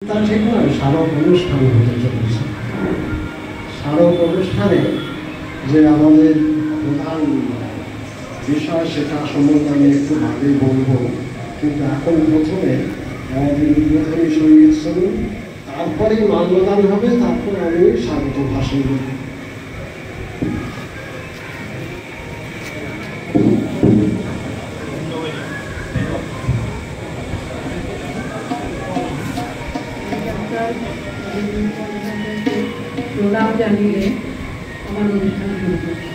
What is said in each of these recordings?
তা ঠিক নয়, স্মারক অনুষ্ঠান হতে চলেছে। স্মারক অনুষ্ঠানে যে আমাদের প্রধান বিষয় সেটা সম্বন্ধে আমি একটু ভাবেই বলবো, কিন্তু এখন প্রথমে আমাদের উদ্বোধনী সঙ্গীত শুনুন, তারপরেই মাল্যদান হবে, তারপরে আমি স্বাগত ভাষণ দেব। প্রণাম জানিয়ে আমার অনুষ্ঠান শুরু করছি।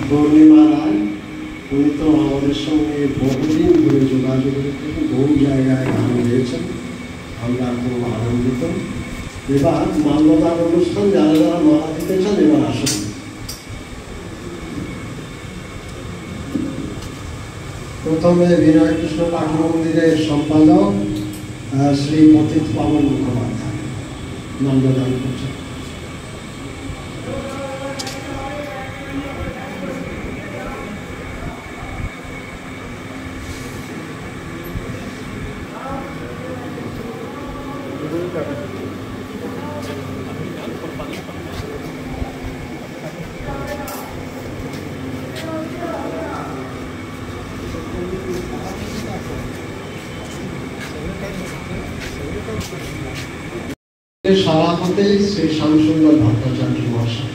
পূর্ণিমা রায় উনি তো আমাদের সঙ্গে বহুদিন ধরে যোগাযোগ রেখে বহু জায়গায় গান গেয়েছেন, আমরা খুব আনন্দিত। এবার মাল্যদান অনুষ্ঠান যারা যারা মালা দিতে চান এবার আসুন। প্রথমে বিনয় কৃষ্ণ পাঠ মন্দিরের সম্পাদক শ্রী পতিত পাবন মুখোপাধ্যায় মাল্যদান করছেন। সভাপতি শ্রী শ্যামসুন্দর ভট্টাচার্য মহাশয়।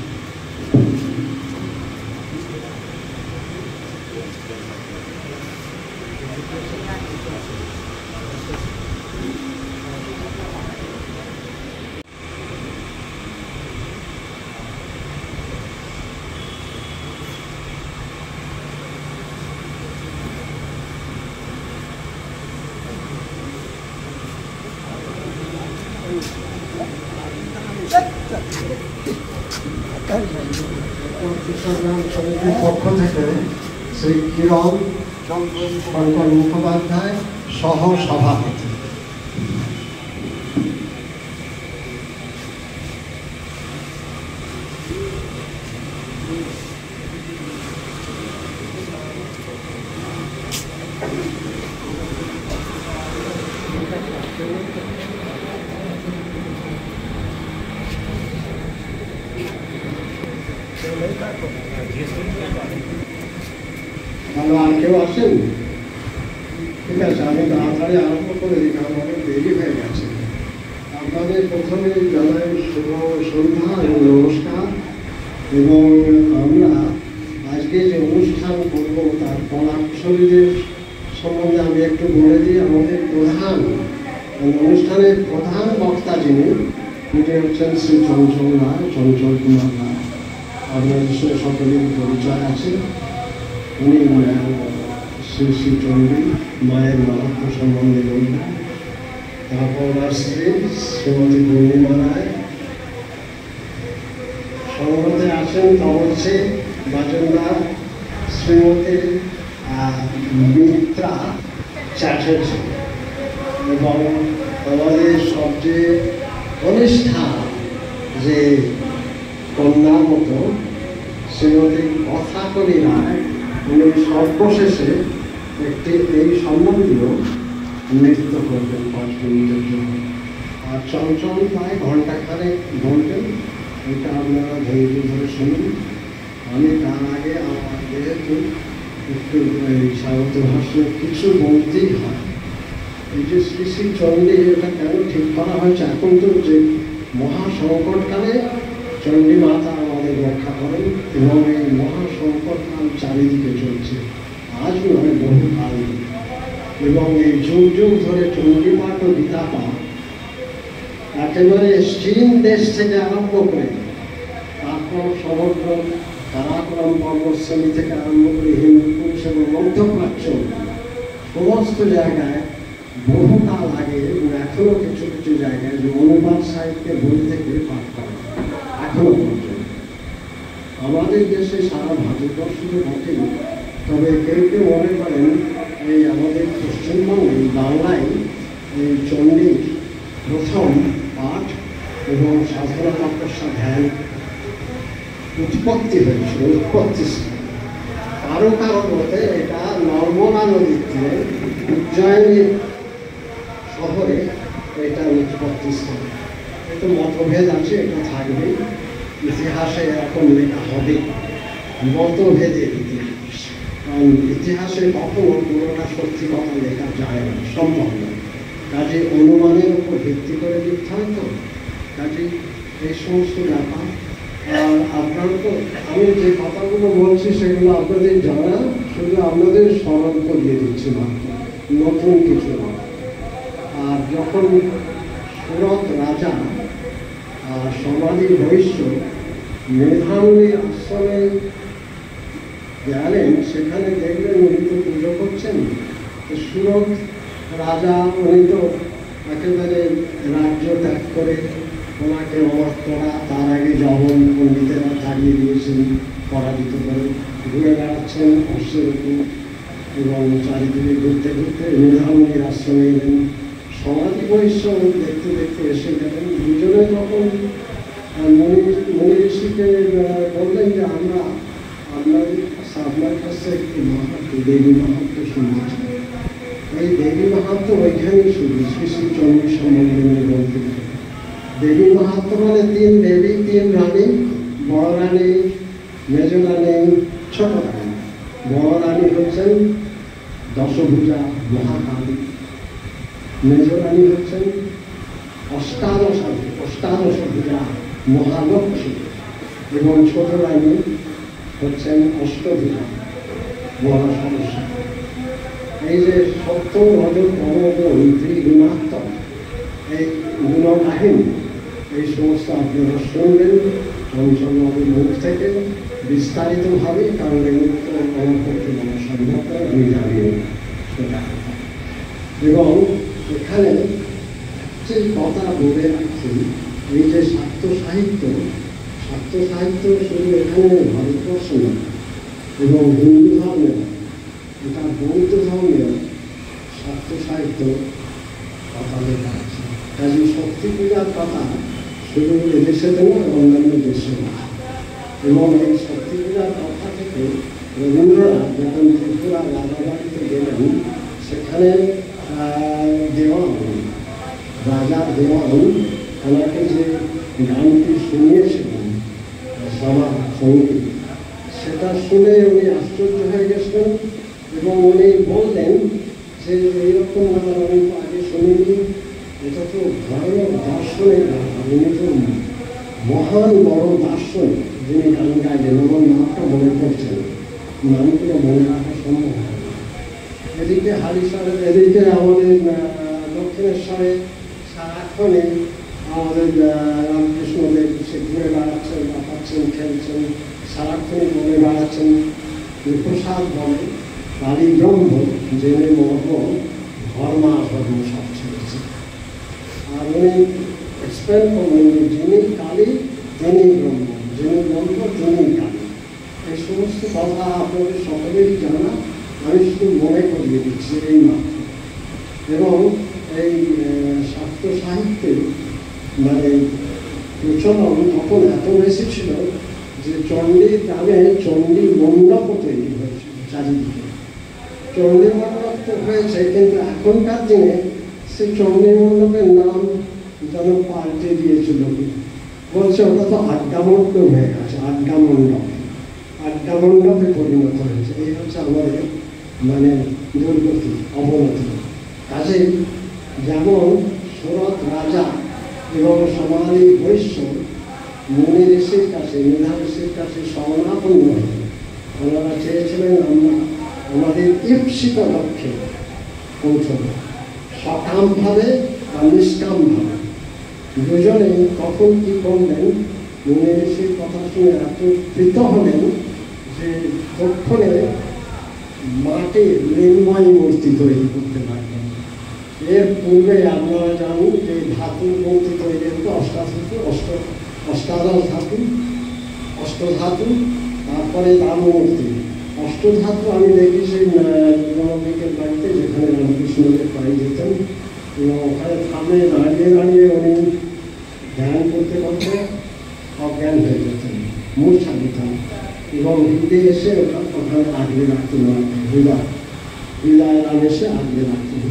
সমিতির পক্ষ থেকে শ্রী কিরণ শঙ্কর মুখোপাধ্যায় সহ সভাপতি। ভালো, আর কেউ আসেন? ঠিক আছে, আমি তাড়াতাড়ি আরম্ভ করে দিই, কারণ অনেক দেরি হয়ে গেছে। আপনাদের প্রথমে জানাই শুভ সন্ধ্যা এবং নমস্কার। এবং আমরা আজকে যে অনুষ্ঠান করব তার কলাকুশলীদের সম্বন্ধে আমি একটু বলে দিই। আমাদের অনুষ্ঠানের প্রধান বক্তা যিনি হচ্ছেন শ্রী চঞ্চল রায়, চঞ্চল কুমার রায়। আপনাদের সঙ্গে সকলের পরিচয় আছে। উনি শ্রী শ্রী চণ্ডী মায়ের মাহাত্ম্য সম্বন্ধে বলবেন। তারপর স্ত্রী শ্রীমতী পূর্ণিমা রায়। সংবাদে আছেন তবলছে বাজনদার শ্রীমতী মিত্রা চ্যাটার্জি এবং আমাদের সবচেয়ে কনিষ্ঠা যে কন্যার মতো শ্রীমতী কথাকলি রায়, উনি সর্বশেষে একটি এই সম্বন্ধীয় নৃত্য করবেন 5 মিনিটের জন্য। আর চঞ্চল প্রায় ঘণ্টাখানেক বলবেন, এটা আপনারা ধৈর্য ধরে শুনুন। আমি তার আগে আমার যেহেতু একটু এই স্বাগত ভাষণে কিছু বলতেই হয়। এই যে শ্রী শ্রী চণ্ডী, এটা কেন ঠিক করা হয়েছে? এখন তো যে মহাসংকটকালে চণ্ডী মাতা আমাদের রক্ষা করেন, এবং এই মহাসংকটকাল চারিদিকে চলছে, আজ নয় বহু কাল, এবং এই যুগ যুগ ধরে চণ্ডী পাঠ ও গীতা পাঠ একেবারে চীন দেশ থেকে আরম্ভ করে, তারপর সমগ্র কারাকোরাম পর্বতশ্রেণী থেকে আরম্ভ করে হিন্দুকুশ এবং মধ্যপ্রাচ্য সমস্ত জায়গায় বহুকাল আগে, এবং এখনো কিছু কিছু জায়গায় যে অনুবাদ সাহিত্যের বই থেকে পাঠ করে এখনো পর্যন্ত। আমাদের দেশে সারা ভারতবর্ষে বটে, তবে কেউ কেউ মনে করেন এই আমাদের পশ্চিমবঙ্গে বাংলায় এই চণ্ডীর প্রথম পাঠ এবং সাধনা তপস্যা ধ্যান উৎপত্তি হয়েছিল, উৎপত্তি কারো কারো মতে এটা নর্মদা নদীর তীরে উজ্জয়িনী শহরে এটা উৎপত্তি স্থান। একটু মতভেদ আছে, এটা থাকবে, ইতিহাসে এরকম লেখা হবে, মতভেদের ইতিহাস। কারণ ইতিহাসে কখনো পুরোটা সত্যি কথা লেখা যায় না, সম্ভব নয়। কাজে অনুমানের উপর ভিত্তি করে লিখতে হয়, তো কাজে এই সমস্ত ব্যাপার। আর আপনার তো আমি যে কথাগুলো বলছি সেগুলো আপনাদের জানা, শুধু আপনাদের স্মরণ করিয়ে দিচ্ছি মাত্র, নতুন কিছু না। আর যখন সুরত রাজা সমাধি বৈশ্য মেধাবলীর আশ্রমে গেলেন, সেখানে দেখলেন উনি তো পুজো করছেন। সুরত রাজা উনি তো একেবারে রাজ্য ত্যাগ করে ওনাকে অমর্তরা, তার আগে জবন পণ্ডিতেরা তাড়িয়ে দিয়েছেন, পরাজিত করে ঘুরে বেড়াচ্ছেন অশ্বের উপর, এবং চারিদিকে ঘুরতে ঘুরতে মেধাবলীর আশ্রমে এলেন। সমাধি বৈশ্য দেখতে দেখতে এসে গেলেন। দুজনে যখন মনি ঋষিকে বললেন যে আমরা আপনার কাছে একটি মাহাত্ম, দেবী মাহাত্ম শুনেছি। এই দেবী মাহাত্ম ওইখানেই শুরু, শ্রী শ্রী চণ্ডী সম্বন্ধে বলতে। দেবী মাহাত্ম মানে তিন দেবী, তিন রানী, বড় রানী, মেজ রানী, ছোট রানী। বড় রানী হচ্ছেন দশভুজা মহাকালী, মেজ রানী হচ্ছেন অষ্টাদশভুজা মহালক্ষ্মী, এবং ছোট রানী হচ্ছেন অষ্টভুজা মহা সরস্বতী। এই যে সত্য রজত তমগুণ ত্রিগুণাত্মক এই গুণকাহিনী, এই সমস্ত আপনারা শুনবেন চঞ্চলবাবুর মুখ থেকে বিস্তারিতভাবে, কারণ এগুলো তো আমার পক্ষে বলা সম্ভব নয়, আমি জানি সেটা। এবং এখানে যে কথা বলে রাখছি, এই যে শাক্ত সাহিত্য শুধু এখানে ভারতবর্ষ না, এবং হিন্দু ধর্মের, এটা বৌদ্ধ ধর্মের শাক্ত সাহিত্য কথা লেখা আছে। কাজে শক্তি পূজার কথা শুধু এদেশেতে নয়, অন্যান্য দেশে না। এবং এই শক্তি পূজার কথা থেকে রবীন্দ্রনাথ যখন ত্রিপুরা রাজাবাড়িতে গেলেন, সেখানে দেওয়ান, রাজা দেওয়ান ওনাকে যে গানটি শুনিয়েছিলেন সভা সঙ্গীত, সেটা শুনে উনি আশ্চর্য হয়ে গেছিলেন, এবং উনি বললেন যে এইরকম আমি তো আগে শুনিনি, এটা তো ভয়ানক দার্শনিক গান, উনি তো মহান বড় দার্শনিক যিনি গান গাইলেন। আমার নামটা মনে করছেন, নামগুলো মনে রাখা সম্ভব হয় না। এদিকে হারিশারে, এদিকে আমাদের দক্ষিণেশ্বরে সারাক্ষণে আমাদের রামকৃষ্ণদেব সে ঘুরে বেড়াচ্ছেন, লাফাচ্ছেন, খেলছেন, সারাক্ষণে বলে বেড়াচ্ছেন প্রসাদ বলে কালী ব্রহ্ম জেনে মহ ধর্মা ধর্ম সব ছেড়েছে। আর উনি এক্সপ্লেন করলেন যে যিনি কালী তিনি ব্রহ্ম, যিনি ব্রহ্ম তিনি কালী। এই সমস্ত কথা আপনাদের সকলেরই জানা, আমি শুধু মনে করিয়ে দিচ্ছি এই মাত্র। এবং এই শাক্ত সাহিত্যে মানে প্রচলন তখন এত বেশি ছিল যে চণ্ডীর গ্রামে চণ্ডী মণ্ডপ তৈরি হয়েছিল চারিদিকে। চণ্ডী মণ্ডপ তো হয়েছে, কিন্তু এখনকার দিনে সেই চণ্ডী মণ্ডপের নাম যেন পাল্টে দিয়েছিল, বলছে ওটা তো আড্ডা মণ্ডপ হয়ে গেছে, আড্ডা মণ্ডপ। আড্ডামণ্ডপে পরিণত হয়েছে। এই হচ্ছে আমাদের মানে দুর্গতি, অবনতি। কাজেই যেমন সুরত রাজা এবং সমাধি বৈশ্য মুনি ঋষির কাছে, মেধা ঋষির কাছে শরণাপন্ন হয়ে ওনারা চেয়েছিলেন আমরা আমাদের ঈপ্সিত লক্ষ্যে পৌঁছব, সকামভাবে বা নিষ্কামভাবে। দুজনে কখন কি করলেন, মুনি ঋষির কথা শুনে এত প্রীত হলেন যে তক্ষণে মাটির মৃন্ময় মূর্তি তৈরি করতে পারলেন। এর পূর্বে আপনারা জানুন যে ধাতুর মূর্তি তৈরি হতো অষ্টাদশ ধাতু, অষ্টধাতু, তারপরে দানমূর্তি। অষ্টধাতু আমি দেখেছি নবীকের বাড়িতে, যেখানে রামকৃষ্ণকে পাই যেতেন, এবং ওখানে সামনে দাঁড়িয়ে দাঁড়িয়ে উনি ধ্যান করতে করতে অজ্ঞান হয়ে যেতেন, মূর্ছা দিতেন, এবং হৃদয়ে এসে ওখানে আগলে রাখতেন, হৃদয় রাম এসে আগলে রাখতেন।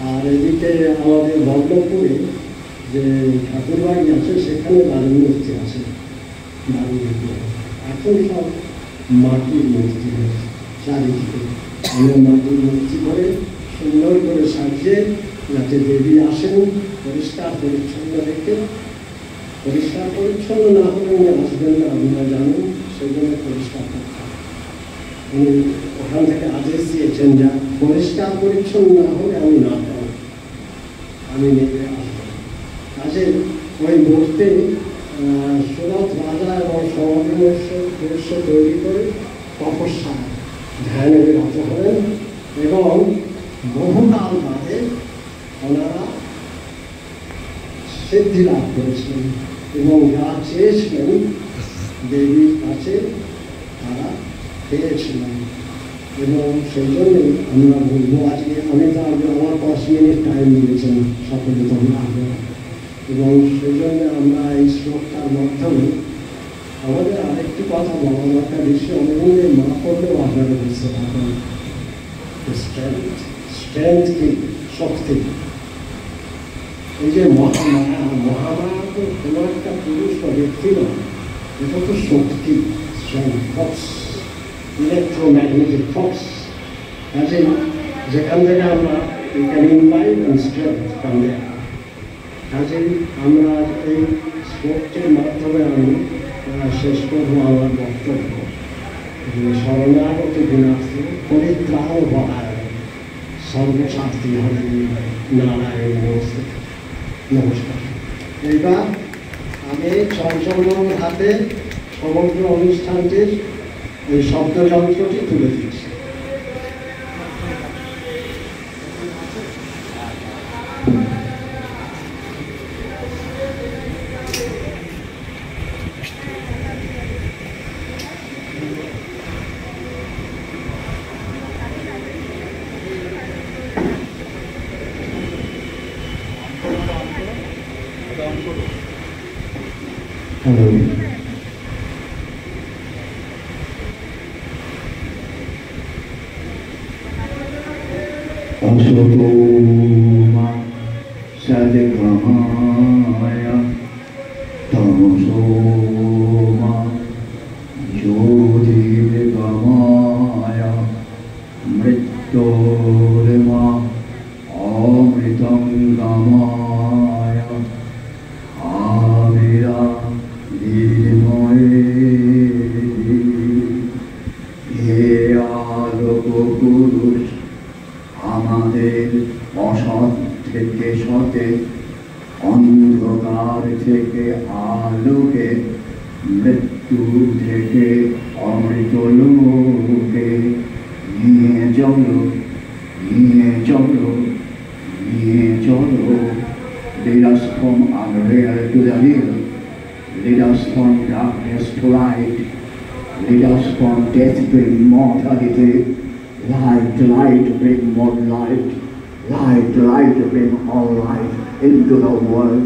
আর এদিকে আমাদের বল্লভপুরে যে ঠাকুরবাড়ি আছে সেখানে দারুণ মূর্তি আছে, দারুণ মূর্তি। এখন সব মাটির মূর্তি হয়েছে চারিদিকে। আমরা মাটির মূর্তি করে সুন্দর করে সাজিয়ে, যাতে দেবী আসেন পরিষ্কার পরিচ্ছন্ন রেখে। পরিষ্কার পরিচ্ছন্ন না হলে উনি আসবেন না, আপনারা জানেন, সেজন্য পরিষ্কার করতে হবে। উনি ওখান থেকে আদেশ দিয়েছেন, যা পরিষ্কার পরিচ্ছন্ন না হলে আমি না পাবো, আমি নেমে আসবো। কাজে ওই মূর্তি সুরত রাজা এবং সমাধিবর্ষ তৈরি করে তপস্যা ধ্যানে বিরত হলেন, এবং বহুকাল বাদে ওনারা সিদ্ধি লাভ করেছিলেন, এবং যা চেয়েছিলেন দেবীর কাছে তারা পেয়েছিলেন। এবং সেই জন্যই আমরা বলবো, আজকে আমি তো আমার 5 মিনিট টাইম দিয়েছেন সকলে তোমরা, এবং সেই জন্য আমরা এই শ্লোকটার মাধ্যমে আমাদের আরেকটি কথা বলা দরকার। ঋষি অরবিন্দের মা করলেও আপনারা বুঝতে পারবেন স্ট্রেংথ কি, শক্তি। এই যে মহামায়া, মহামায়া তো কোনো একটা পুরুষ বা ব্যক্তি নয়, এটা তো শক্তি, ফোর্স, ইলেকট্রোম্যাগনেটিক ফোর্স। কাজে যেখান থেকে আমরা কাজেই আমরা এই শ্লোকটির মাধ্যমে আমি শেষ করবো আমার বক্তব্য। শরণাগত বিনাশে পরিত্রাণ বহায় সর্বশাস্ত্রী হরে নারায়ণ নমস্কার। এইবার আমি চঞ্চলবাবুর হাতে সমগ্র অনুষ্ঠানটির এই শব্দযন্ত্রটি তুলে দিচ্ছি। Asatoma Sadgamaya Tamasoma Jyotirgamaya Mrityorma Amritam Gamaya Avira Dinoe He Aloko Purush আমাদের অসৎ থেকে সতে, অন্ধকার থেকে আলোকে, মৃত্যু থেকে অমৃত লোকে নিয়ে চলো, নিয়ে চলো, নিয়ে চলো। Lead us from unreal to the real, lead us from darkness to light, lead us from death to immortality. Light, light, bring more light. Light, light, bring all light into the world.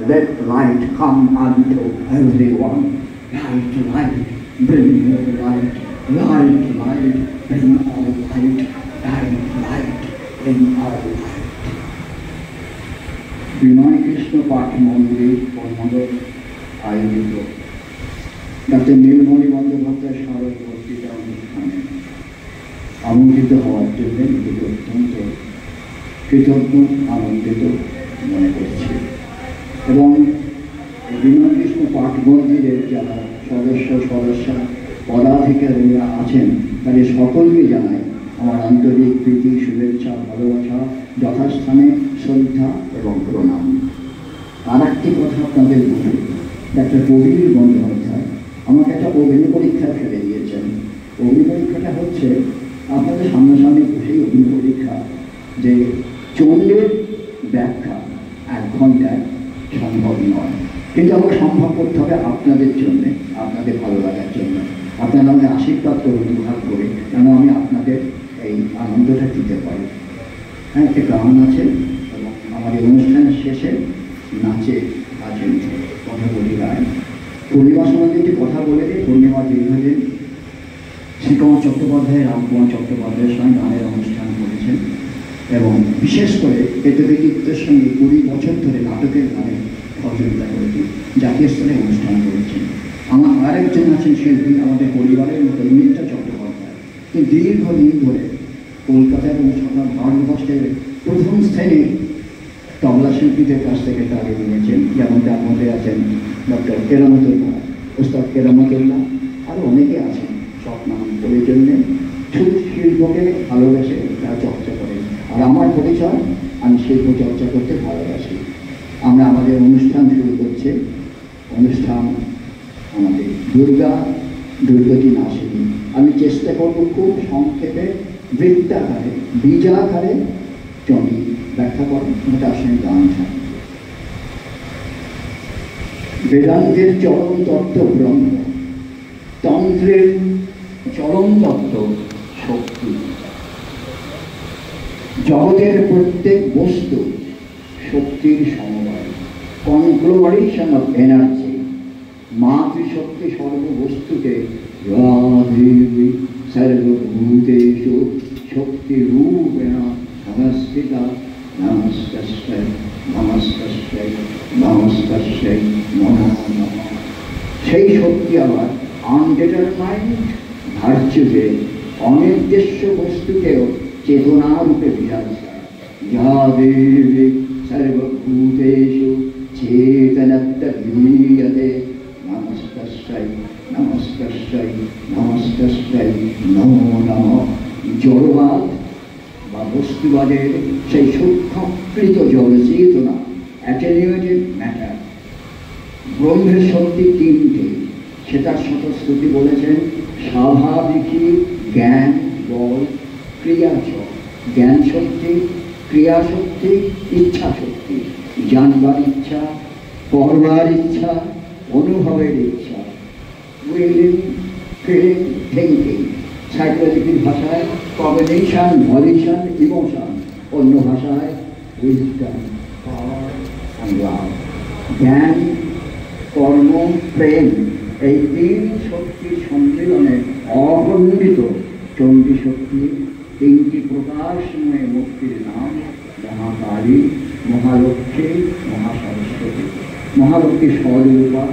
Let light come unto everyone. Light, light, bring more light. Light, light, bring all light. Light, light, bring all light. Binoy Krishna পাঠ মন্দির অনুমোদন আয়োজিত doctor নীলমণি বন্দ্যোপাধ্যায় স্মারক বক্তৃতা অনুষ্ঠানে আমন্ত্রিত হওয়ার জন্য নিজেকে অত্যন্ত কৃতজ্ঞ, আনন্দিত মনে করছি। এবং বিমান কৃষ্ণ পাঠ মন্দিরের যারা সদস্যা পদাধিকারীরা আছেন তাদের সকলকে জানাই আমার আন্তরিক প্রীতি, শুভেচ্ছা, ভালোবাসা, যথাস্থানে শ্রদ্ধা এবং প্রণাম। আর একটি কথা আপনাদের বলি, ডক্টর কবির বন্দ্যোপাধ্যায় আমাকে একটা অগ্নি পরীক্ষা ফেলে দিয়েছেন। অগ্নি পরীক্ষাটা হচ্ছে আপনাদের সামনাসামনি বসেই অগ্নি পরীক্ষা, যে চন্ডের ব্যাখ্যা 1 ঘন্টায় সম্ভব নয়, কিন্তু আমাকে সম্ভব করতে হবে আপনাদের জন্যে, আপনাদের ভালো লাগার জন্য। আপনারা আমাকে আশীর্বাদ করুন দুহাত করে, যেন আমি আপনাদের এই আনন্দটা দিতে পারি। হ্যাঁ, একটা গান আছে এবং আমাদের অনুষ্ঠানের শেষে নাচে আছেন কথা বলি রায়। পূর্ণিমা সমাজে একটি কথা বলে দিই, পূর্ণিমা দীর্ঘদিন শ্রীকুমার চট্টোপাধ্যায়, রামকুমার চট্টোপাধ্যায়ের সঙ্গে গানের অনুষ্ঠান করেছেন এবং বিশেষ করে বেদবিদ্যুতের সঙ্গে 20 বছর ধরে নাটকের গানে সহযোগিতা করেছেন, জাতীয় স্তরে অনুষ্ঠান করেছেন। আমার আরেকজন আছেন শিল্পী, আমাদের পরিবারের মতো মিত্রা চট্টোপাধ্যায়, তিনি দীর্ঘদিন ধরে কলকাতা এবং সারা ভারতবর্ষের প্রথম শ্রেণীর তবলা শিল্পীদের কাছ থেকে তালিম নিয়েছেন। যেমন তার মধ্যে আছেন ডক্টর কেরামতুল্লাহ, ওস্তাদ কেরামতুল্লাহ, আরও অনেকে আছেন, সব নাম বলে জন্যে। শুধু শিল্পকে ভালোবেসে তারা চর্চা করেন। আর আমার পরিচয়, আমি শিল্প চর্চা করতে ভালোবাসি। আমরা আমাদের অনুষ্ঠান শুরু করছে, অনুষ্ঠান আমাদের দুর্গাদিন আসেনি। আমি চেষ্টা করব খুব সংক্ষেপে, বৃত্তাকারে, বীজাকারে চন্ডী ব্যাখ্যা করেন, তার সঙ্গে গান থাকে। বেদান্তের চরম তত্ত্ব ব্রহ্ম, তন্ত্রের চরম তত্ত্ব শক্তি, জগতের প্রত্যেক বস্তু শক্তির সমবায়, কনগ্লোমারেশন অফ এনার্জি। মাতৃশক্তি সর্ববস্তুকে সর্বভূতেষু শক্তিরূপেণ সংস্থিতা। নমস্কার নমস্কার নমস্কার নমো নমঃ। সেই শক্তি আবার আনডিটারমাইন্ড ভার্চুতে অনির্দেশ্য বস্তুকেও চেতনারূপে বিরাজ করে। যা দেবী সর্বভূতেষু চেতনত্বীয়তে। নমস্কার নমস্কার নমস্কার নমো নমঃ। জড়বাদ বা বস্তুবাদের সেই সূক্ষ্মকৃত জড় চেতনা, অ্যাটেনিউয়েটেড ম্যাটার, ব্রহ্মের শক্তি 3টে। সেটা শতশ্রুতি বলেছেন, স্বাভাবিকই জ্ঞান, বল, ক্রিয়াচক। জ্ঞান শক্তি, ক্রিয়া শক্তি, ইচ্ছা শক্তি। জানবার ইচ্ছা, করবার ইচ্ছা, অনুভবের ইচ্ছা, উইলিং, ফিলিং, থিঙ্কিং। সাইকোলজিক্যাল ভাষায় কগনিশন, ভলিউশন, ইমোশন। অন্য ভাষায় উইজডম, পাওয়ার অ্যান্ড লাভ। জ্ঞান, কর্ম, প্রেম, এই 3 শক্তির সম্মিলনে অখণ্ডিত চণ্ডী শক্তি। 3টি প্রকাশময় মুক্তির নাম মহাকালী, মহালক্ষ্মী, মহাসরস্বতী। মহালক্ষ্মী স্বরূপা,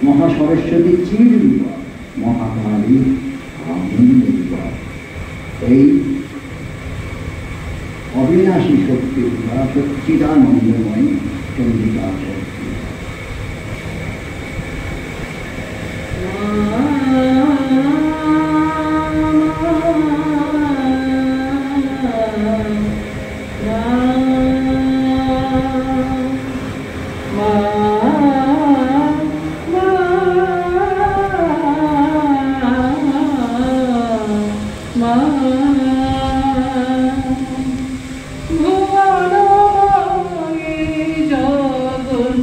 মহাসরস্বতী চিরূপা, মহাকালী আনন্দরূপা। এই অবিনাশী শক্তি বা সচ্চিদানন্দময় চন্ডিকা শক্তি। জগন্নাথ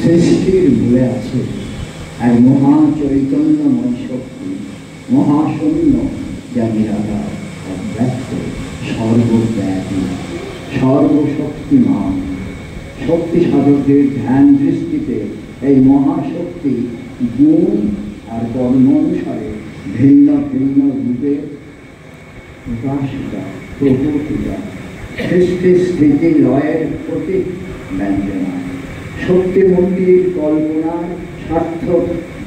সৃষ্টির মূলে আছে এক মহা চৈতন্যময় শক্তি, মহাশূন্য, যা নিরাকার, অব্যক্ত, সর্বব্যাপী, সর্বশক্তিমান। শক্তি সাধকদের ধ্যান দৃষ্টিতে এই মহাশক্তি গুণ আর কর্ম অনুসারে ভিন্ন ভিন্ন রূপে প্রকাশিতা, প্রকটিতা, সৃষ্টি স্থিতি লয়ের প্রতীক ব্যঞ্জনা। শক্তিমূর্তির কল্পনার সার্থক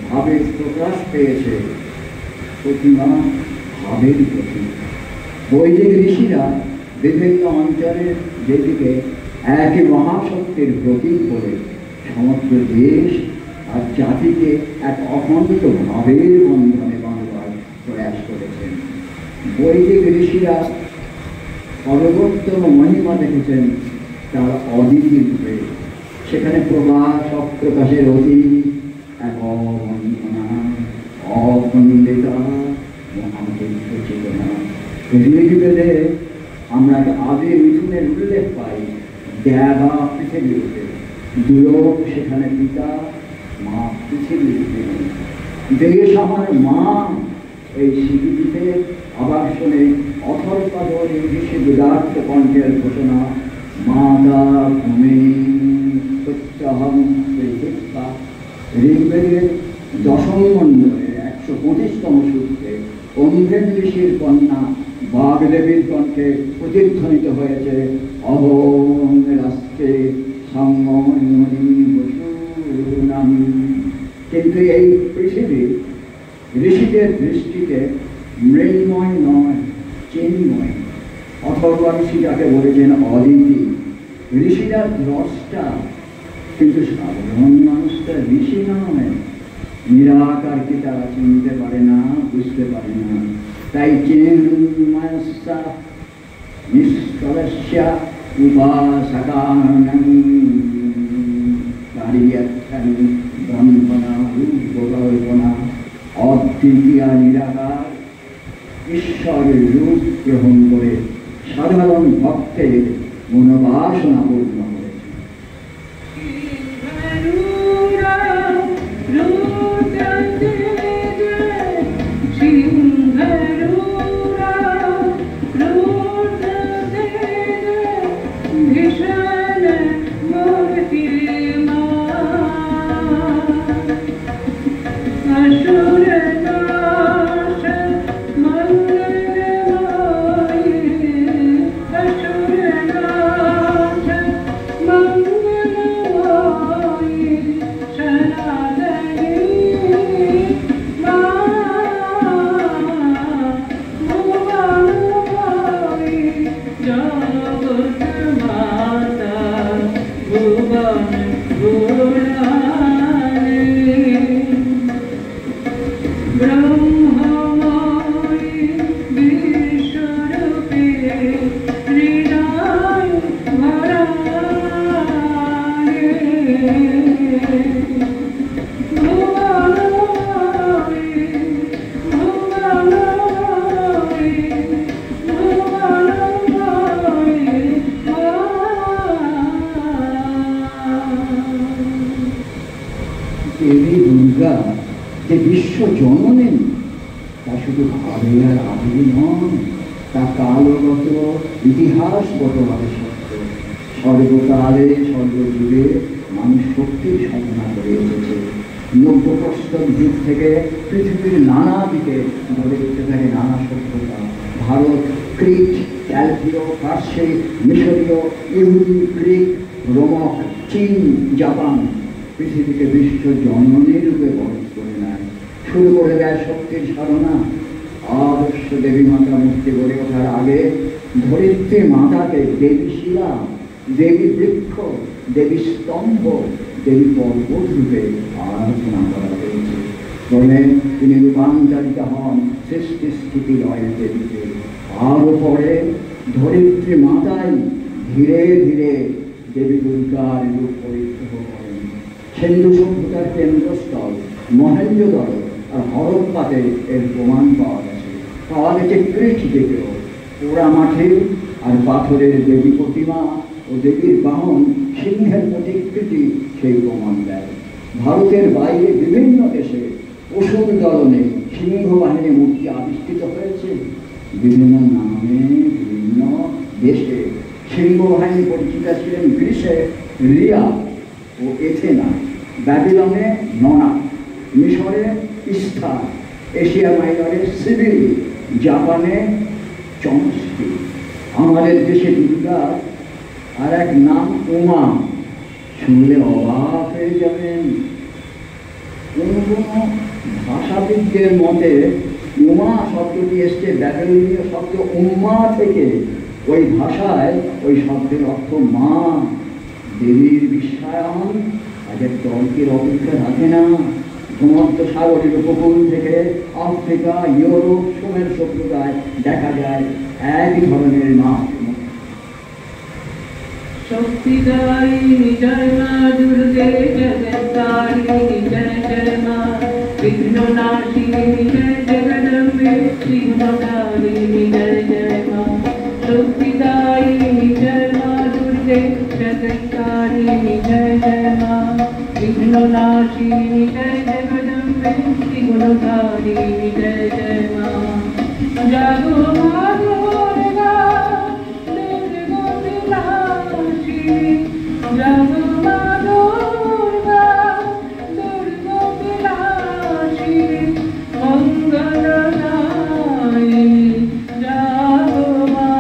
ভাবে প্রকাশ পেয়েছে প্রতিমা ভাবের প্রতি। বৈদিক ঋষিরা বিভিন্ন অঞ্চলের যেদিকে একই মহাশক্তির প্রতীক বলে সমগ্র দেশ আর জাতিকে এক অখণ্ড ভাবের বন্ধনে বাঁধবার প্রয়াস করেছেন। বৈদিক ঋষিরা সর্বোত্তম মহিমা দেখেছেন তার অদ্বিতীয় রূপে। সেখানে প্রকাশ অপ্রকাশের অতীত, এক অবন্ধনা, অখণ্ডিতা, মহাদৈত্য চেতনা। ঋগ্বেদে আমরা আদি মিথুনের উল্লেখ পাই দেবা পৃথিবীতে, দুলোক সেখানে পিতা, মা পৃথিবীর দেশ আমার মা। এই স্বীকৃতিতে আবার শোনে অথর্ববেদ ঋষি দুদার্থ কণ্ঠের ঘোষণা, মাতা ভূমি সত্যহং প্রতিষ্ঠা। ঋগ্বেদের দশম মণ্ডলের 125তম সূত্রে অম্ভেন ঋষির কন্যা বাগদেবীর কণ্ঠে প্রতিধ্বনিত হয়েছে অহং রাষ্ট্রে সংমনি বসুনাম। কিন্তু এই পৃথিবী ঋষিদের দৃষ্টিতে মৃন্ময় নয়, চিন্ময়। অথর্বা ঋষি যাকে বলেছেন অদিতি। ঋষিরা দ্রষ্টা, কিন্তু সাধারণ মানুষটা ঋষি নয়। নিরাকারকে তারা চিনতে পারে না, বুঝতে পারে না। তাই চিন্ময়স্যা নিষ্কলস্য উপাসকানাং কারিয়াখ্যান ব্রহ্মণা রূপকল্পনা। অদ্বিতীয় নিরাকার ঈশ্বরের রূপ গ্রহণ করে সাধারণ ভক্তের মনোবাসনা পূর্ণ করেছে। দেবী দুর্গা যে বিশ্ব জননী, তা শুধু ভাবে আর আবেগে নয়, তা কালগত ইতিহাসগতভাবে সত্য। সর্বকালে সর্বযুগে মানুষ শক্তির সাধনা করে এসেছে। নব্যপ্রস্তর যুগ থেকে পৃথিবীর নানা দিকে গড়ে উঠতে থাকে নানা সভ্যতা। ভারত, ক্রিট, ক্যালভীয়, পার্সি, মিশরীয়, ইহুদি, গ্রিক, রোমক, চীন, জাপান পৃথিবীকে বিশ্ব জননী রূপে বরণ করে নেয়। শুরু করে দেয় শক্তির সাধনা। আদর্শ দেবী মাতা মূর্তি গড়ে ওঠার আগে ধরিত্রী মাতাকে দেবী শিলা, দেবী বৃক্ষ, দেবী স্তম্ভ, দেবী পর্বত রূপে আরাধনা করা হয়েছে। ক্রমে তিনি রূপান্তরিত হন সৃষ্টি স্থিতি লয়ের দেবীতে। আরও পরে ধরিত্রী মাতাই ধীরে ধীরে দেবী দুর্গার রূপ পরিগ্রহ করেন। সিন্ধু সভ্যতার কেন্দ্রস্থল মহেঞ্জোদড়ো আর হরপ্পাতে এর প্রমাণ পাওয়া গেছে। ক্রিট দেখেও পোড়া মাঠে আর পাথরের দেবী প্রতিমা ও দেবীর বাহন সিংহের প্রতিকৃতি সেই প্রমাণ দেয়। ভারতের বাইরে বিভিন্ন দেশে অসুর দলনে সিংহ বাহিনী মূর্তি আবিষ্কৃত হয়েছে। বিভিন্ন নামে বিভিন্ন দেশে সিংহ বাহিনী পরিচিত ছিলেন। গ্রিসে রিয়া ও এথেনা, ব্যাবিলনে ননা, মিশরে ইস্থা, এশিয়া মাইনরে সিবিরি, জাপানে চমস্কি। আমাদের দেশে দুর্গা আর এক নাম উমা, শুনলে অবাক হয়ে যাবেন। কোনো কোনো ভাষাবিদদের মতে উমা শব্দটি এসছে ব্যাবিলনীয় শব্দ উম্মা থেকে। ওই ভাষায় ওই শব্দের অর্থ মা। দেবীর বিশ্বায়ন তাদের তর্কের অপেক্ষা রাখে না। ভূমধ্য সাগরের উপকূল থেকে আফ্রিকা, ইউরোপ, সুমের সভ্যতায় দেখা যায় একই ধরনের নাম। শক্তিদায়িনী জয় মা দুর্গে, জগত্তারিণী জয় জয় মা, বিঘ্ননাশিনী জয় জগদম্বে, বিঘ্নকারিণী জয় জয় মা। শক্তিদায়িনী জয় মা দুর্গে, জগত্তারিণী জয় জয় মা, বিঘ্ননাশিনী জয় জগদম্বে, বিঘ্নকারিণী জয় জয় মা। জাগো মা দুর্গা, জাগো মা দুর্গা, দুর্গা বিলাসী, মঙ্গলদায়িনী জাগো মা।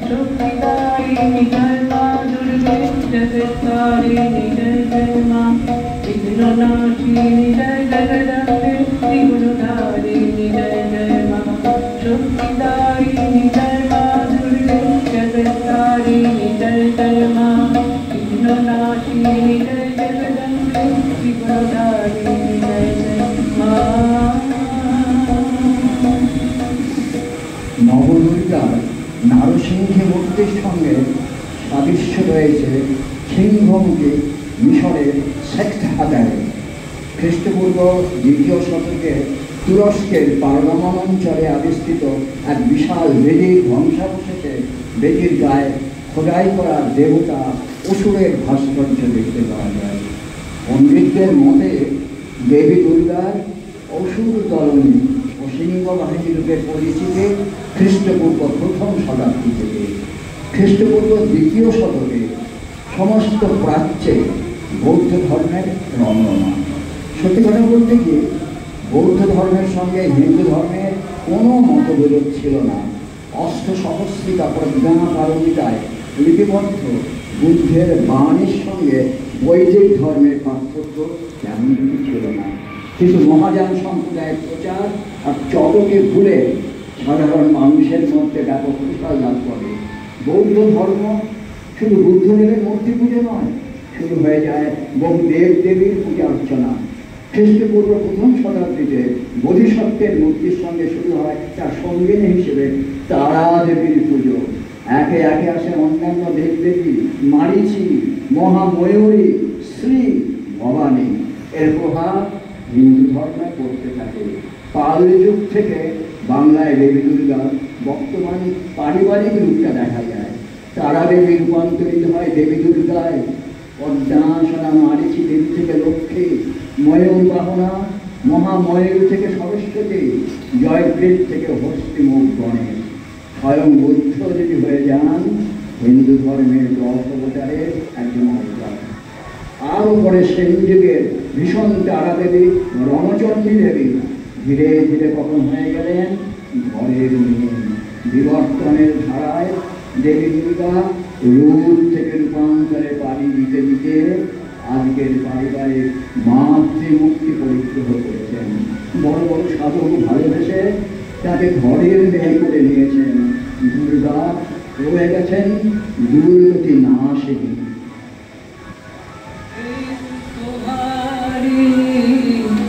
শক্তিদায়িনী জয় মা দুর্গে, জগত্তারিণী জয় জয় মা, বিঘ্ননাশিনী জয় জগদম্বে, বিঘ্নধারিণী জয় জয় মা। শক্তিদায়িনী জয় মা দুর্গে, জগত্তারিণী জয় জয় মা, বিঘ্ননাশিনী জয় জগদম্বে, বিঘ্নধারিণী জয় জয় মা। নবদুর্গার নারসিংহী মূর্তির সঙ্গে সাদৃশ্য রয়েছে সিংহমুখী মিশরের সেক্ট হাজারে। খ্রিস্টপূর্ব 2য় শতকে তুরস্কের পারগামন অঞ্চলে আবিষ্কৃত এক বিশাল বেদির ধ্বংসাবশেষে বেদির গায়ে খোদাই করা দেবতা অসুরের ভাস্কর্য দেখতে পাওয়া যায়। পণ্ডিতদের মতে দেবী দুর্গার অসুর দলনী ও সিংহ বাহিনী রূপে পরিচিতি খ্রিস্টপূর্ব 1ম শতাব্দী থেকে। খ্রিস্টপূর্ব 2য় শতকে সমস্ত প্রাচ্যে বৌদ্ধ ধর্মের রমরমা। সত্যি কথা বলতে গিয়ে বৌদ্ধ ধর্মের সঙ্গে হিন্দু ধর্মের কোনো মতবিরোধ ছিল না। অষ্টসহস্রিকা প্রজ্ঞা পারমিতায় লিপিবদ্ধ বুদ্ধের বাণীর সঙ্গে বৈদিক ধর্মের পার্থক্য তেমন কিছু ছিল না। কিন্তু মহাযান সম্প্রদায়ের প্রচার আর চটকে ভুলে সাধারণ মানুষের মধ্যে ব্যাপক প্রসার লাভ করে। বৌদ্ধ ধর্ম শুধু বুদ্ধদেবের মূর্তি পুজো নয়, শুরু হয়ে যায় বহু দেব দেবীর পূজা অর্চনা। খ্রিস্টপূর্ব 1ম শতাব্দীতে বোধিসত্ত্বের মূর্তির সঙ্গে শুরু হয় তার সঙ্গিনী হিসেবে তারা দেবীর পুজো। একে একে আসে অন্যান্য দেবদেবী, মারিচি, মহাময়ূরী, শ্রী, ভবানী। এর প্রভাব হিন্দু ধর্মে পড়তে থাকে। পাল যুগ থেকে বাংলায় দেবী দুর্গার বর্তমান পারিবারিক রূপটা দেখা যায়। তারা দেবী রূপান্তরিত হয় দেবী দুর্গায়। পদ্মাসনা মারিচি দেবী থেকে লক্ষ্মী, ময়ূর বাহনা মহাময়ূর থেকে সরস্বতী, জয়গ্রীব থেকে হস্তিমুখ গণেশ। স্বয়ং বুদ্ধ যদি হয়ে যান হিন্দু ধর্মের 10 অবতারের একজন অবতার। আরও পরে সেন যুগের ভীষণ তারা দেবী রণচণ্ডী দেবী ধীরে ধীরে কখন হয়ে গেলেন ঘরের মেয়ে। বিবর্তনের ধারায় দেবী দুর্গা রূপ থেকে রূপান্তরে পাড়ি দিতে দিতে আজকের পারিবারিক মাতৃমূর্তি পরিগ্রহ করেছেন। বড় বড় সাধক ভালোবেসে তাকে ঘরের মেয়ে করে নিয়েছেন। দুর্গা রয়ে গেছেন দুর্গতি নাশিনী।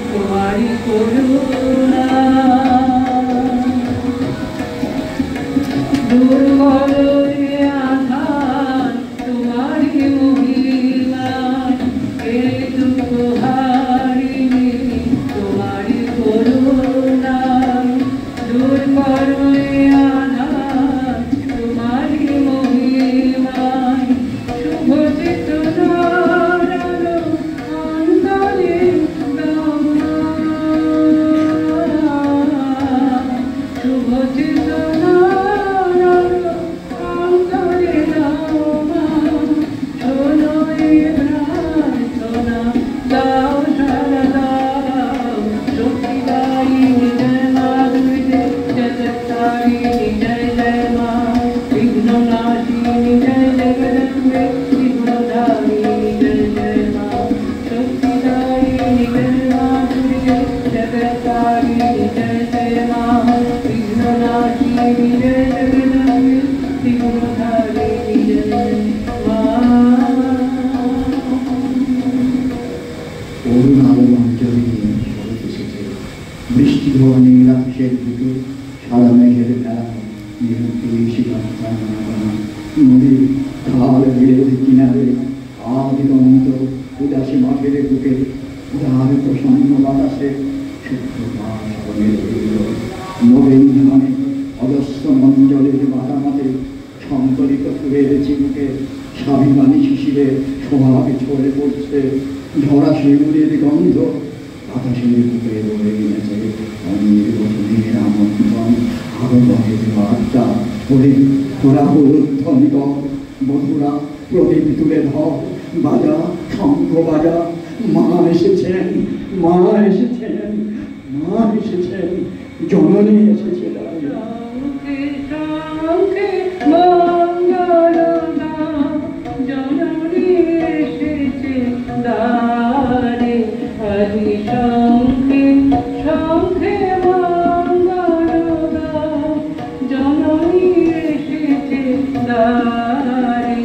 তোমারি করুণা দূর করো এ আধার তোমারই মহিমায় এ দুঃখ হারিনি তোমারই করুণা দূর করো এ আধার তোমারই মহিমায় শুভ চেতনার আলো অন্তরে দাও না শুভ চেতনার আলো অন্তরে দাও না শোনো এ প্রার্থনা দাও সারা দাও শক্তিদায়িনী জয় মা দুর্গে জগত্তারিণী জয় জয় মা বিঘ্ননাশিনী জয় জগদম্বে বিঘ্নধারিণী জয় জয় মা শক্তিদায়িনী জয় মা দুর্গে জগত্তারিণী জয় জয় মা বিঘ্ননাশিনী জয় জগদম্বে বিঘ্নধারিণী জয় জয় মা অরুণ আলো অঞ্চলে নিয়ে শরৎ এসেছে বৃষ্টি ধোয়া নীল আকাশের বুকে সাদা মেঘের খেলা নদীর খাল বিলের কিনারে আদিগন্ত উদাসী মাঠের বুকে উদার প্রসন্ন বাতাসে শুদ্ধ নবীন ধানে অজস্র মঞ্জলের বাদামাতে সংকলিত ফুলের চিবুকে স্বাভিমানী শিশিরে স্বভাবে ছড়ে পড়ছে ঝরা শিউরের গন্ধ বাতাসের বুকে বয়ে গেছে অনেক বছরের আমন্ত্রণ আগমনের বার্তা বলে তোরা উদ্ধনি কর বধুরা প্রদীপ তুলে ধর বাজা শঙ্খ বাজা মা এসেছেন মা এসেছেন মা এসেছেন জননী এসেছেন শঙ্খে শঙ্খে মঙ্গলগান জননী এসেছে দ্বারে হরি শঙ্খে শঙ্খে মঙ্গলগান জননী এসেছে দ্বারে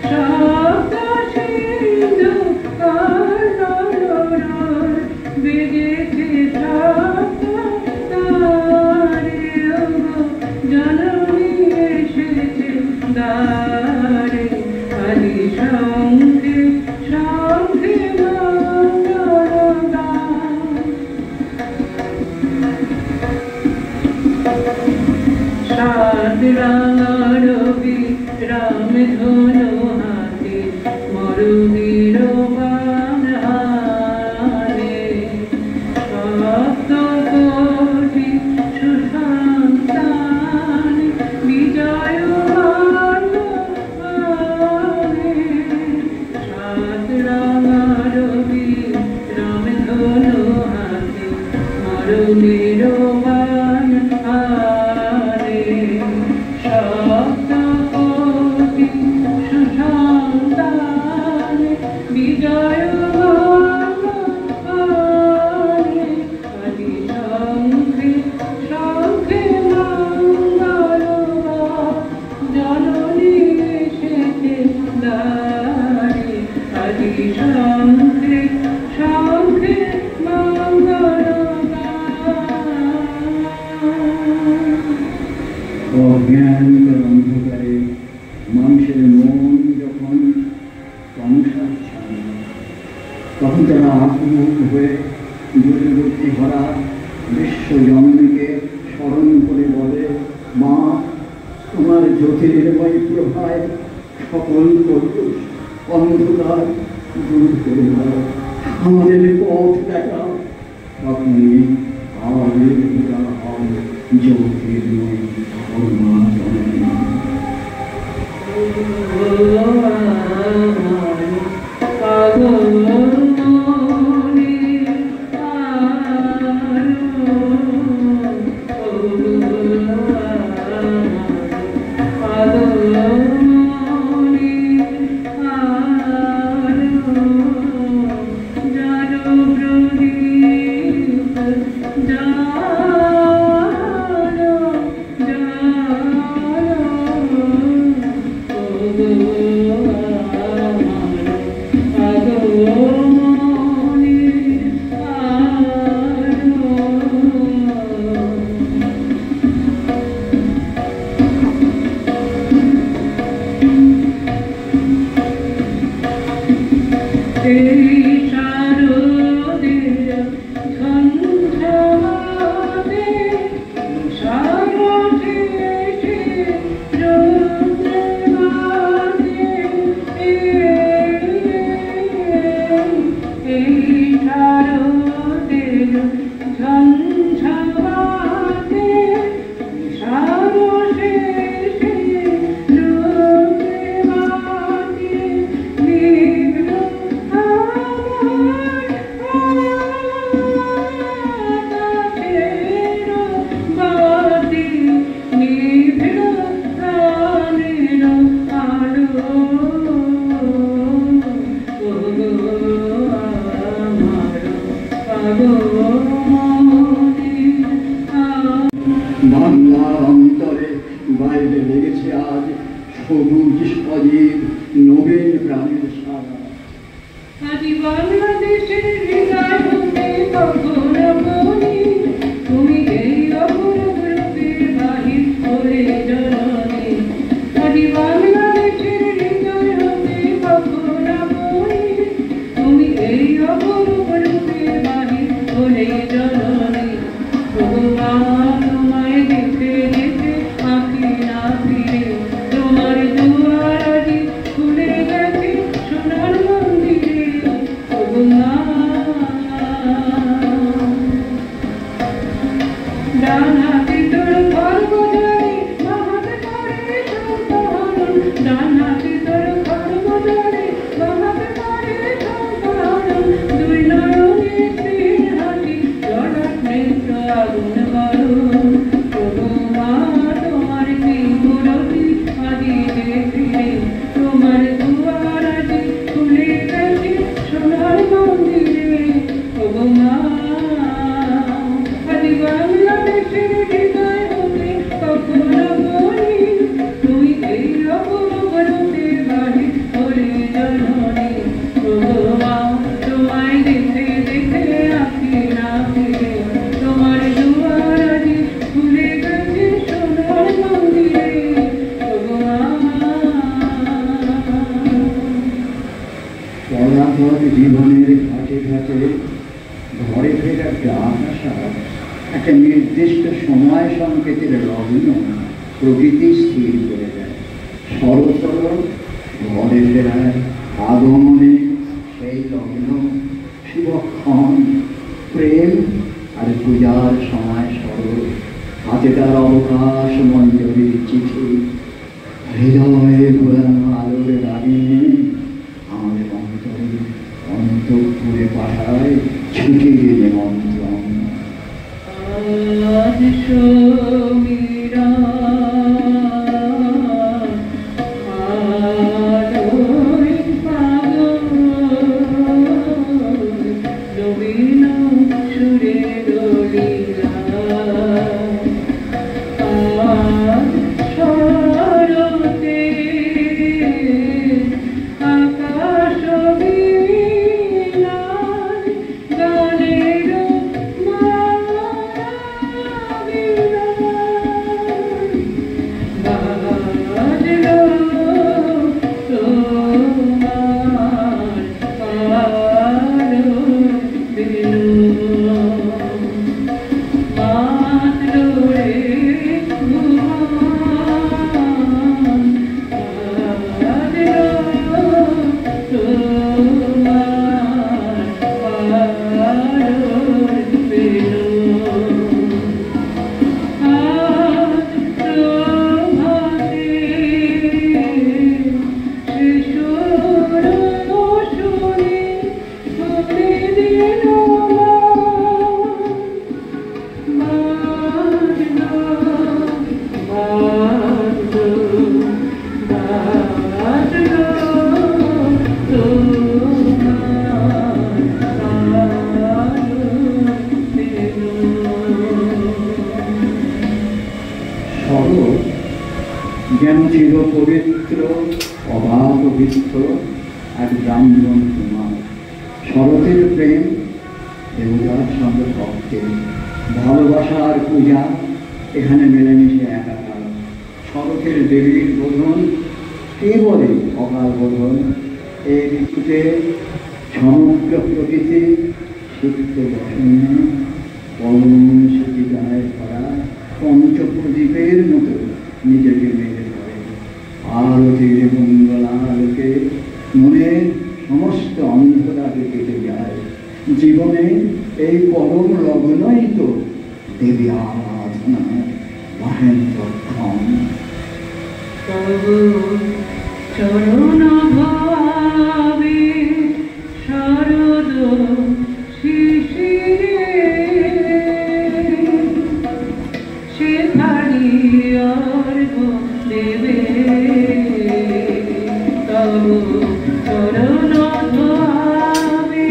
শব্দ সিন্ধু কানন বেজেছে শব্দ তারে জননী এসেছে দ্বারে হরি শঙ্খে শঙ্খে মঙ্গলগান সাত রাঙারবি রাম ধনু হাতে মরুবীর বাণ হাতে সপ্ত কোটি সুসন্তান বিজয় সাত রাঙারবি রাম ধনু হাতে মরুবীর বাণ হাতে সপ্ত কোটি সুসন্তান বিজয় হরি শঙ্খে শঙ্খে মঙ্গলগান জননী এসেছে দ্বারে হরি শঙ্খে শঙ্খে অজ্ঞানকার অন্ধকারে মানুষের মন যখন সংসার ছাড়ে তখন তারা আত্মমুখ হয়ে দূরবর্তী ভরা বিশ্ব জননীকে স্মরণ করে বলে মা তোমার জ্যোতির্ময় প্রভায় সকল কলুষ অন্ধকার দূর করে দাও আমাদের পথ দেখা তখনই আমাদের হয় জ্যোতির্ময় মা জননী জানো আজ সবুজ সজীব নবীন প্রাণের সারা। আজি বাংলাদেশের হৃদয় হতে কখন আপনি তুমি এই অপরূপ রূপের বাহির হলে জননী। আজি বাংলাদেশের হৃদয় হতে কখন আপনি তুমি এই অপরূপ রূপের বাহির হলে জননী। তোমায় দেখতে দেখতে আঁখি না ফিরে তোমার দুয়ার আজি খুলে গেছে সোনার মন্দিরে। ডানাতে তোর খড়গ ধরে বাহাতে করে সম্পাদন, ডানাতে তোর খড়গ ধরে বাহাতে করে সম্পাদন। দুই নয়নে স্ত্রীর হাসি জড়াট নেত্র আগুন বারণ। মা তোমার কি মুরতি আজি দেখে তোমার দুয়ার আজি খুলে গেছে সোনার মন্দিরে। মা আজি বাংলাদেশের হৃদয় হতে কখন বলি তুই এই অপরূপ রূপের বাহির হলে জননী। মা তোমায় দেখে দেখে আঁখি না ফিরে তোমার দুয়ার আজি খুলে গেছে সোনার মন্দিরে। পরাধর জীবনের ঘাটে ঘাটে ঘরে ফেরার ডাক আসা একটা নির্দিষ্ট সময় সংকেতের লগ্ন প্রকৃতি স্থির করে দেয়। শরৎ ঘরে ফেরার আগমনে সেই লগ্ন শুভক্ষণ প্রেম আর পূজার সময় শরৎ। হাতে তার অবকাশ মঞ্জরির চিঠি, হৃদয়ে ঘোরানো আলোর দাঁড়িয়ে আমাদের অন্তরে অন্তঃপুরে পাঠায় ছুটির নিমন্ত্রণ। আজ সমীরা আলোয় পাগল নবীন সুরে দোলিলা। আজ শরতে আকাশ বিলায় গানের বাজলো তোমার আলো বিনু মাতলো রে ঘুমান। বাজলো তোমার আলো বিনু। আজ প্রভাতে শিশুর শুনে শুনে দিল বাজলো বাজলো বাজলো তোমার আলো বিনু। শরৎ যেন চির পবিত্র অবাধবিত্ত এক ব্রাহ্মণ কুমার। শরতের প্রেম দেবতার সঙ্গে ভক্তের ভালোবাসার পূজা এখানে মেলেমিশে একাকার। শরতের দেবীর বোধন কেবলই অকাল বোধন। এই ঋতুতে সমগ্র প্রকৃতি সিক্ত বসনে পরম সুচিতায় ভরা পঞ্চপ্রদীপের মতো নিজেকে মেরে ধরে। আরতির মঙ্গলালোকে মনের সমস্ত অন্ধকার কেটে যায়। জীবনে এই পরম লগ্নই তো দেবী আরাধনার মহেন্দ্রক্ষণ। তবু চরণ ভাবে শারদ শিশিরে সেখানি অর্ঘ দেবে। তবু চরণ ভাবে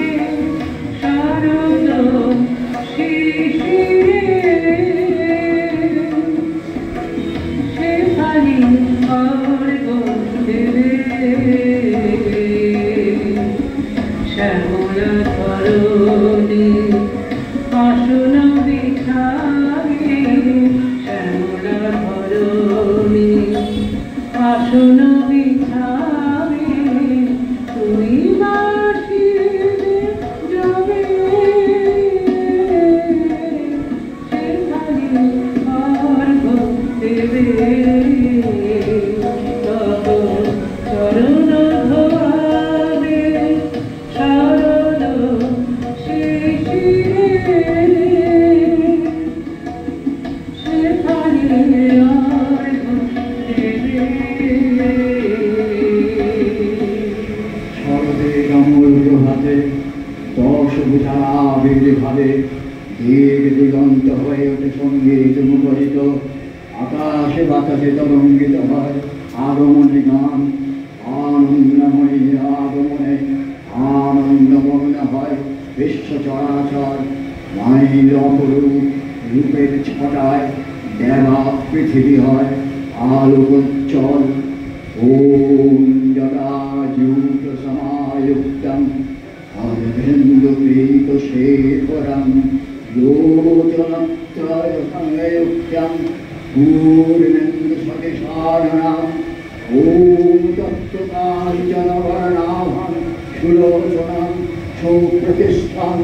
শারদ শিশিরে সেখানি চরণ বিছাবে তুমি বাসিবে যাবে সেখানে অর্ঘ্য দেবে তব চরণ ধোয়াবে শরণ শিশিরে সেখানে অর্ঘ্য দেবে। শরতে কমল প্রভাতে দশ ভূষাবির ভাবে দিক দিগন্ত হয়ে ওঠে সঙ্গীত মুখরিত, আকাশে বাতাসে তরঙ্গিত হয় আগমনে গান, আনন্দময়ী আগমনে আনন্দমগ্ন হয় বিশ্ব চরাচর। মায়ের অপরূপ রূপের ছটায় দেবা পৃথিবী হয় আলোকোজ্জ্বল। ওম জটাজূট সমায়ুক্তং অরবিন্দপ্রীত শেখরং লোচনত্রয় সংযুক্তং পূর্ণেন্দু সতিসারণাম। ওম তত্ত্বকাঞ্চনবর্ণাভং সুলোচনং সুপ্রতিষ্ঠং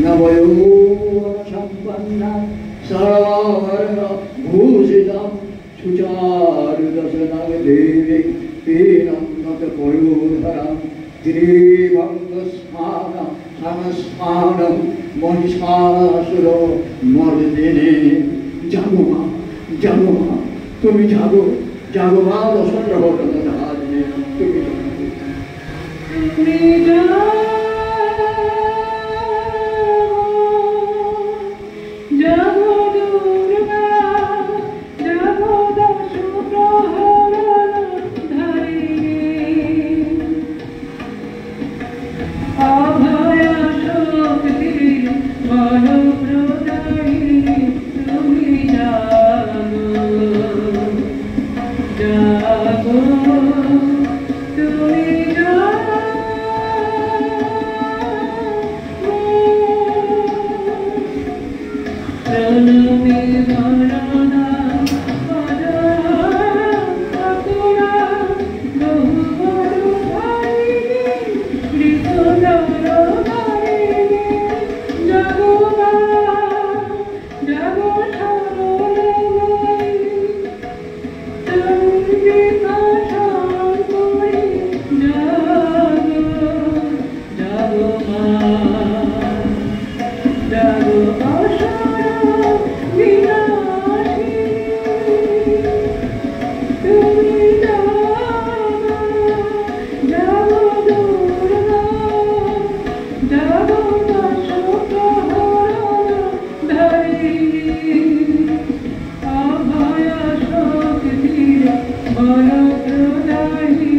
নবযৌবনসম্পন্নং সর্বাভরণভূষিতং সুচারুদশনং দেবী পীনন্নত পয়োধরং। ত্রিভঙ্গস্থাनं সংস্থাनं মহিষাসুর মর্দিনী। জাগো মা, জাগো মা, তুমি জাগো, জাগো মা দশগ্রহধারিণী, তুমি জাগো। তুমি জাগো জাগো দুর্গা জাগো দশ প্রহরণধারিণী অভয়া শক্তি বলপ্রদায়িনী তুমি জাগো জাগো তুমি জাগো। প্রণমী বরদা পদরা বহু বড়ধারিণী ঋতুধরধারিণী জাগো মা জাগো সরলময়ী চন্দ্রিকা শঙ্করী জাগো জাগো মা জাগো অসুর বিনাশিনী তুমি জাগো জাগো দুর্গা জাগো দশ প্রহরণধারিণী অভয়া শক্তির বলপ্রদায়িনী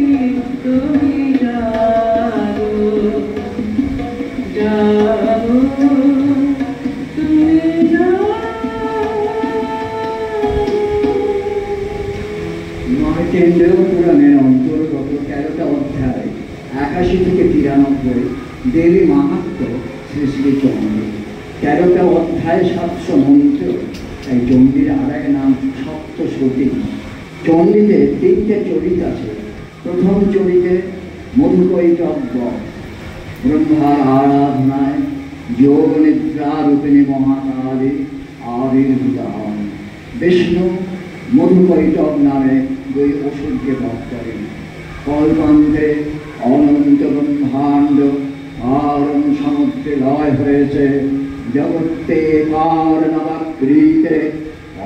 তুমি জাগো জাগো তুমি জাগো। মার্কেন্ডেয় পুরাণের অন্তর্গত 13টা অধ্যায় 81 থেকে 93 দেবী মাহাত্ম্য শ্রী শ্রী চণ্ডী। 13টা অধ্যায় 700 মন্ত্র। এই চণ্ডীর আর এক নাম সপ্তশতী। চণ্ডীতে 3টে চরিত আছে। প্রথম চরিতে মধুকৈটব্য ব্রহ্মার আরাধনায় যোগ নিদ্রা রূপিণী মহাকালী আবির্ভূত হন। বিষ্ণু মধুকৈটব নামে 2 অসুরকে বধ করেন। কল্পান্তে অনন্ত ব্রহ্মাণ্ড আরণ সমুদ্রে লয় হয়েছে। জগত্তে কারণবাকৃতে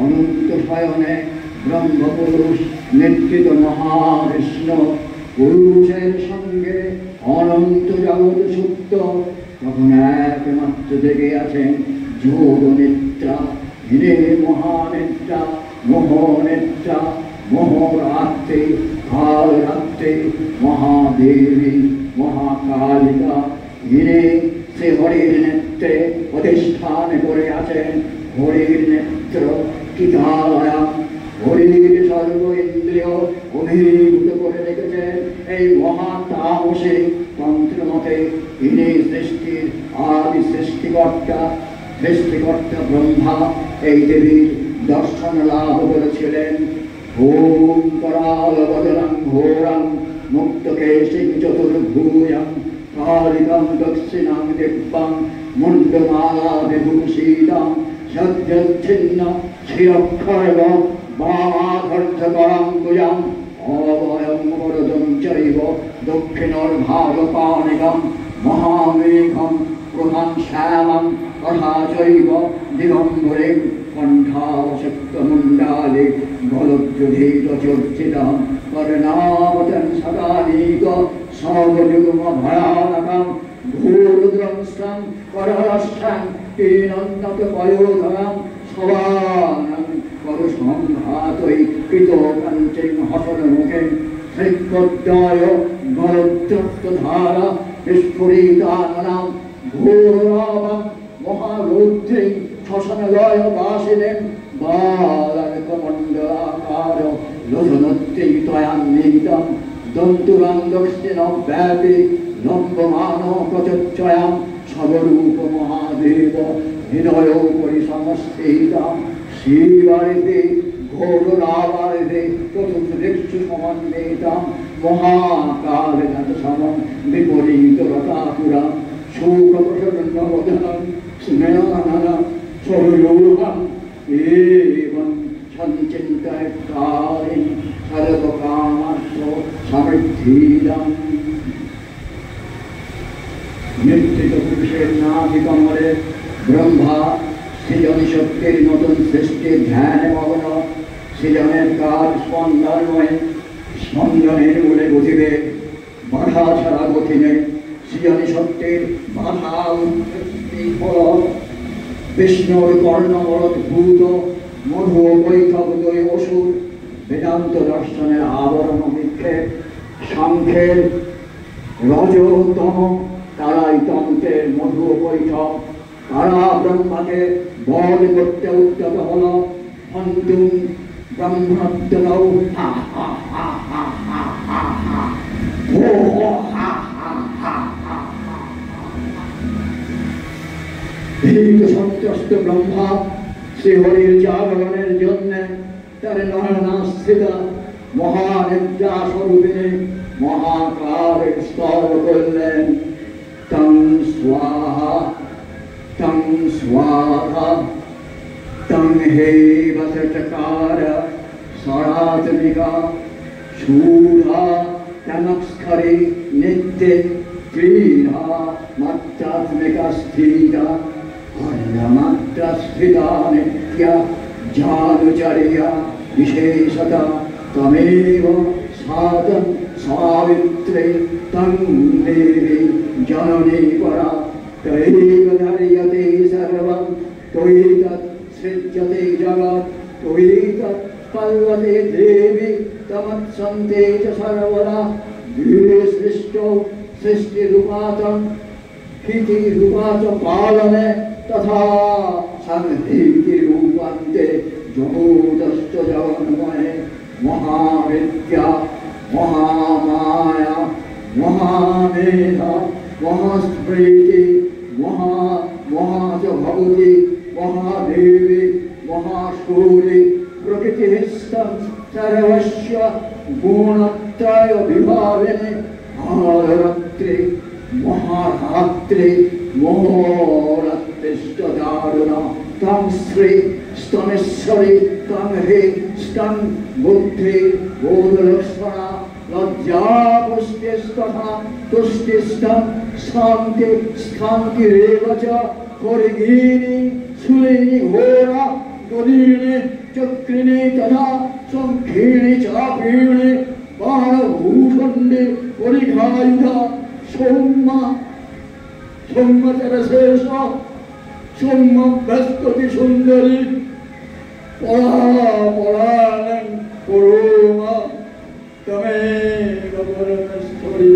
অনন্ত শয়নে ব্রহ্মপুরুষ নেতৃত্ব মহাবিষ্ণু পুরুষের সঙ্গে অনন্ত জগৎ সুপ্ত। তখন একমাত্র জেগে আছেন যোগ নিদ্রা। হিরে মহানেত্রা মোহনেত্রা মোহরাত্রে কাল রাত্রে মহাদেবী মহাকালিকা। হিরে সে হরির নেত্রে অধিষ্ঠান করে আছেন। হরির নেত্র কিতালয়া হরির সর্ব ইন্দ্রিয় অভিভূত করে রেখেছেন। এই মহাতামসে তন্ত্র মতে ইনি সৃষ্টির আদি সৃষ্টিকর্তা। সৃষ্টিকর্তা ব্রহ্মা এই দেবীর দর্শন লাভ করেছিলেন। ॐ करालवदनं घोरं मुक्तकेशिं चतुर्भुजं कालिकं दक्षिणां दिग्भं मुण्डमालाविभूषितं सद्यच्छिन्न शिरःखर्व वामाधर्धकराङ्कुजम् अभयं वरदं चैव दक्षिणोर्भागपाणिकं महामेघं प्रभं श्यामं तथा चैव दिगम्बरीं कण्ठावशक्तमुण्डाले बलद्युधीतचर्चितं कर्णावतं सदानीक सर्वयुगमभयानकं घोरद्रंष्टं करहस्तं कीनन्तपयोधरं सवानं करसंघातै कृतोकञ्चिं हसनमुखिं हृत्पद्याय बलद्रक्तधारा विस्फुरिताननां घोरावं महारौद्रीं श्वसनलय वासिनीं बालकमण्डलाकार लोचनोत्तै त्वयान्वितं दन्तुरं दक्षिणव्यापि लम्बमानो प्रचोच्चयां स्वरूपमहादेव हृदयोपरि समस्थितं श्रीवारिधे घोररावारिधे चतुर्दिक्षु समन्वितं महाकालगतसमं विपरीतरतापुरं शोकप्रसन्नवदनं स्नेहाननं स्वरूपम् एवं सञ्चिन्तयत्कारिं सर्वकामर्थ समृद्धिदम् नित्यपुरुषेणाधिकमरे ब्रह्मा सृजनशक्तिर नूतन सृष्टि ध्यान मग्न सृजনের কাজ স্পন্দনময় স্পন্দনের মূলে গতিবে বাধা ছাড়া গতি নেই সৃজনী শক্তির বাধা উৎপত্তি ফল বিষ্ণুর কর্ণমরদ্ভূত মধু বৈঠকদয় অসুর বেদান্ত দর্শনের আবরণ বিক্ষেপ সাংখ্যের রজতম তারাই তন্ত্রের মধু বৈঠক তারা ব্রহ্মাকে বধ করতে উদ্যত হল হন্তুম ব্রহ্মদ্যনৌ হা হা হা হা হা হা হা হো হো হা হা হা হা ভীত সন্ত্রস্ত ব্রহ্মা শ্রীহরির জাগরণের জন্য তার নয়নাস্থিত মহানিদ্রা স্বরূপিণী মহাকালের স্তব করলেন তং স্বাহা তং হে বসটকার সরাত্মিকা শূরা তমস্করে নিত্যে ক্রীড়া মাত্রাত্মিকা স্থিতা अन्नमात्रा स्थिता नित्या जानुचर्या विशेषता तमेव सातं सावित्रे तं देवी जननी परा तैव धार्यते सर्वं त्वयि तत् सृज्यते जगत् त्वयि तत् पल्वते देवी तमत्सन्ते च सर्वदा द्वे सृष्टौ सृष्टिरूपातं स्थितिरूपाच पालने तथा संहितिरूपान्ते जगोदश्च जगन्मये महाविद्या महामाया महामेधा महास्मृति महा च भगवती महादेवी महाशूरि प्रकृतिस्थं सर्वस्य गुणत्रय विभाविनी आरत्रि महारात्रि मोहरत्तिष्ठदारुणा तं श्री स्तनेश्वरी तं हि स्तं बुद्धि बोधलक्षणा लज्जा पुष्टिस्तथा तुष्टिस्तं शान्ति शान्तिरेव च परिगीनि सुलिनि घोरा गदीनि चक्रिणि तथा संखीनि चापीनि बाणभूषण्डि परिघायुधा सोम्मा सोम्मचरशेष सोम्म बृहस्पति सुंदरी परापरानं पुरोमा तमेव परमेश्वरी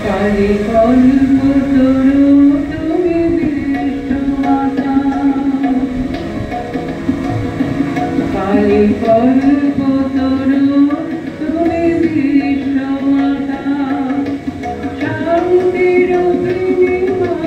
काली कल्पतरु तुमि विष्णुमाता काली कल्पतरु तुमि विष्णुमाता शान्तिरूपिणी मम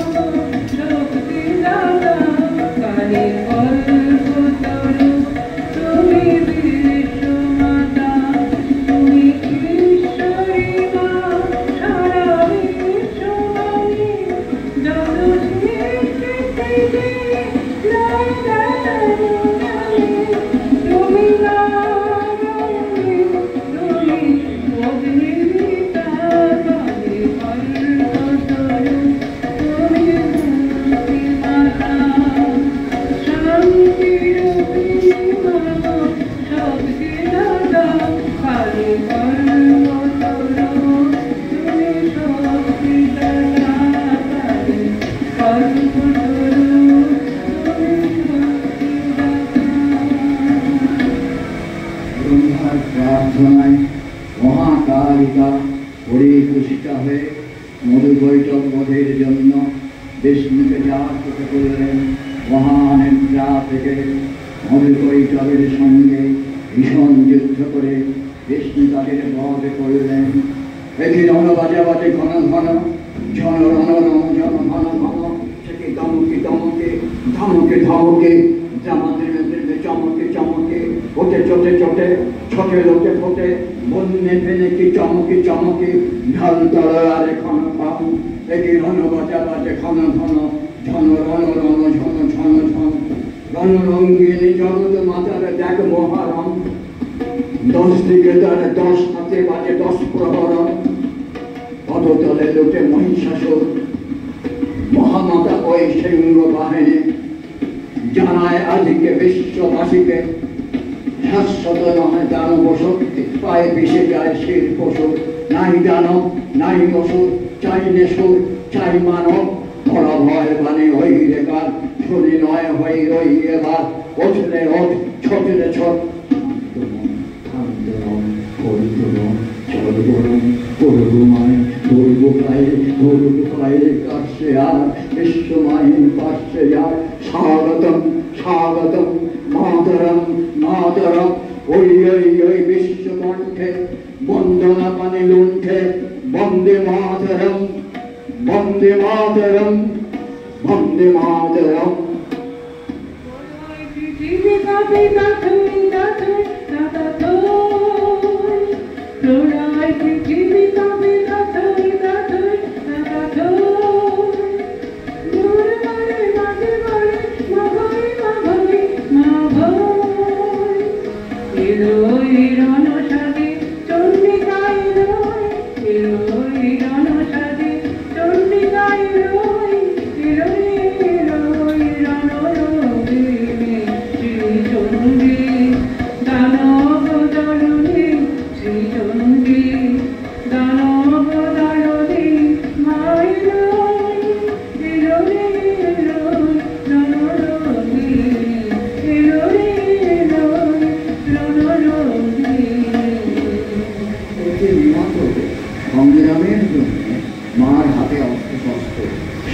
কুমারিকা পরিপুষ্টা হয়ে মধুবৈঠক বধের জন্য বিষ্ণুকে জাগ্রত করলেন। মহানিদ্রা থেকে মধুবৈঠকের সঙ্গে ভীষণ যুদ্ধ করে বিষ্ণু তাদের বধ করলেন। একই রণ বাজে বাজে ঘন ঘন ঝন রণ রণ ঝন ঘন ঘন সেটি দমকে দমকে ধমকে ধমকে জামাতে চমকে চমকে ওটে চটে চটে ছোটে লোটে ফোটে বন্যে ফেলে কি চমকে চমকে ঢাল তলারে খন খন একই রণ বাজা বাজে ঘন ঘন ঝন রণ রণ ঝন ঝন ঝন রণ রঙ্গিনী জগৎ মাতার দেখ মহারম। 10 দিকে তার 10 হাতে বাজে 10 প্রহরণ। পদতলে লোটে মহিষাসুর মহামাতা ওই সিংহ বাহিনী জানায় আজকে বিশ্ববাসীকে শাশ্বত নয় দানব শক্তি পায়ে পিষে যায় শির পশু। নাই দানব নাই অসুর চাই নেশুর চাই মানব বড় ভয় বাণী হই রেখার শুনি নয় হই রই এবার ওঠলে ওঠ ছোটলে ছোট স্বাগতম স্বাগতম মাতরম মাতরম ওই ওই ওই বিশ্বকণ্ঠে বন্দনা পানি লুণ্ঠে বন্দে মাতরম বন্দে মাতরম বন্দে মাতরম। সংগ্রামের জন্য মার হাতে অস্ত্রশস্ত্র,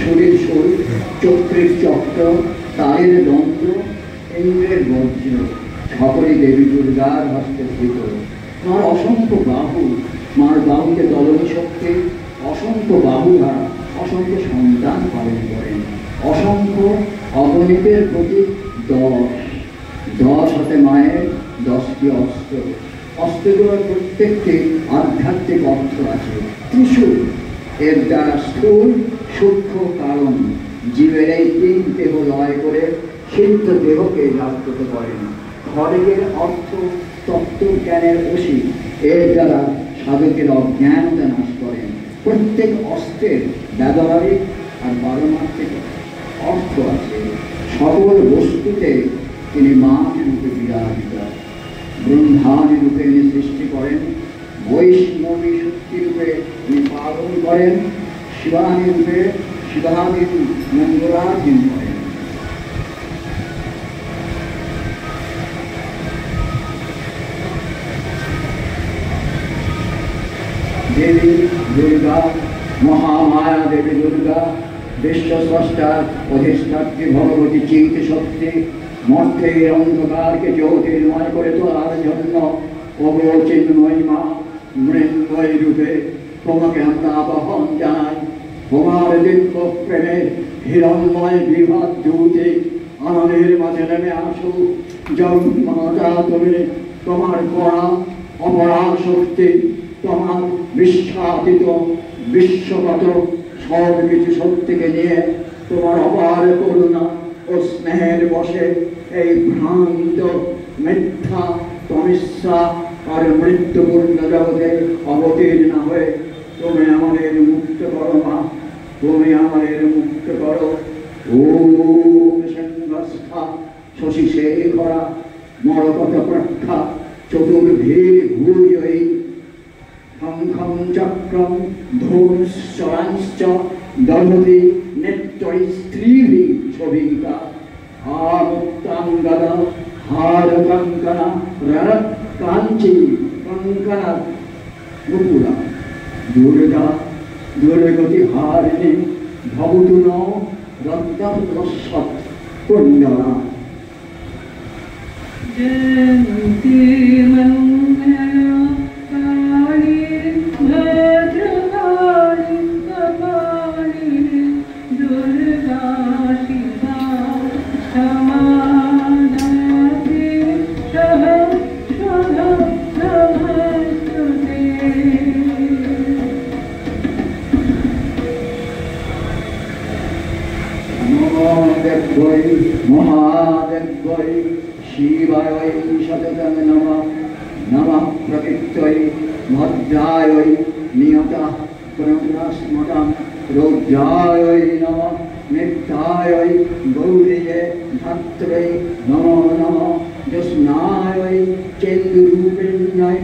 শরীর শরীর চক্রের চক্র, তারের দন্ত্র, ইন্দ্রের বজ্র, সকলে দেবী দুর্গার হস্তের ভিতর। মার অসংখ্য বাহু, মার বাহুকে দলনী শক্তি, অসংখ্য বাহু দ্বারা অসংখ্য সন্তান পালন করেন। অসংখ্য অগণিতের প্রতি 10 হাতে মায়ের 10টি অস্ত্র। অস্ত্রগুলোর প্রত্যেকটি আধ্যাত্মিক অর্থ আছে। ত্রিশূল এর দ্বারা স্থূল সূক্ষ্ম কারণ জীবের এই 3 দেহ লয় করে সিদ্ধ দেহকে জাগ্রত করেন। খড়গের অর্থ তত্ত্বজ্ঞানের অসি, এর দ্বারা সাধকের অজ্ঞানতা নাশ করেন। প্রত্যেক অস্ত্রের ব্যবহারিক আর পারমার্থিক অর্থ আছে। সকল বস্তুতে তিনি মাছ রূপে বিরাজিত। ব্রহ্মাণী রূপে তিনি সৃষ্টি করেন, বৈষ্ণবী শক্তি রূপে তিনি পালন করেন, শিবানী রূপে শিবানী মঙ্গলাধীন করেন। দেবী দুর্গা, মহামায়া দেবী দুর্গা, বিশ্বস্রষ্টার অধিষ্ঠাত্রী ভগবতী চিত শক্তি, মর্তের অন্ধকারকে জ্যোতির্ময় করে তোলার জন্য অবচিন্ময়ী মা মৃন্ময় রূপে তোমাকে আমরা আবাহন জানাই। তোমার দিব্য প্রেমের হিরণময় বিভাগ জ্যোতি আনন্দের মাঝে নেমে আসো। জগন্মাতা তুমি, তোমার কড়া অপরা শক্তি, তোমার বিশ্বাতীত বিশ্বগত সব কিছু শক্তিকে নিয়ে তোমার অপার করুণা ও স্নেহের বসে এই ভ্রান্ত মিথ্যা তমিস্যা আর মৃত্যুপূর্ণ জগতে অবতীর্ণ হয়ে তুমি আমাদের মুক্ত করো মা, তুমি আমাদের মুক্ত করো। ওম সংস্থা শশী শেখরা মরকত প্রখ্যা চতুর্ভীর ভূয়ৈ শঙ্খং চক্রং ধূমশ্চরাঞ্চ দধতি নেত্রৈ স্ত্রীভিঃ শোভিতা আমুক্তাঙ্গদ হার কঙ্কণ রণকাঞ্চি কঙ্কণ গোপুরা দুর্গা দুর্গতি হারিণী ভবতু ন রক্তাপ্লসৎ পুণ্যনা जयन्ती मंगला काली भद्रकाली कपाली दुर्गा शिवा क्षमा धात्री सहस्रधा नमस्तुते। महादेव्यै महादेव्यै शिवाय सततं नमः नमः प्रकृत्यै भद्रायै नियतः प्रणस्मतं रुद्रायै नमः नित्यायै गौर्यै धात्र्यै नमो नमः ज्योत्स्नायै चेन्दुरूपिण्यै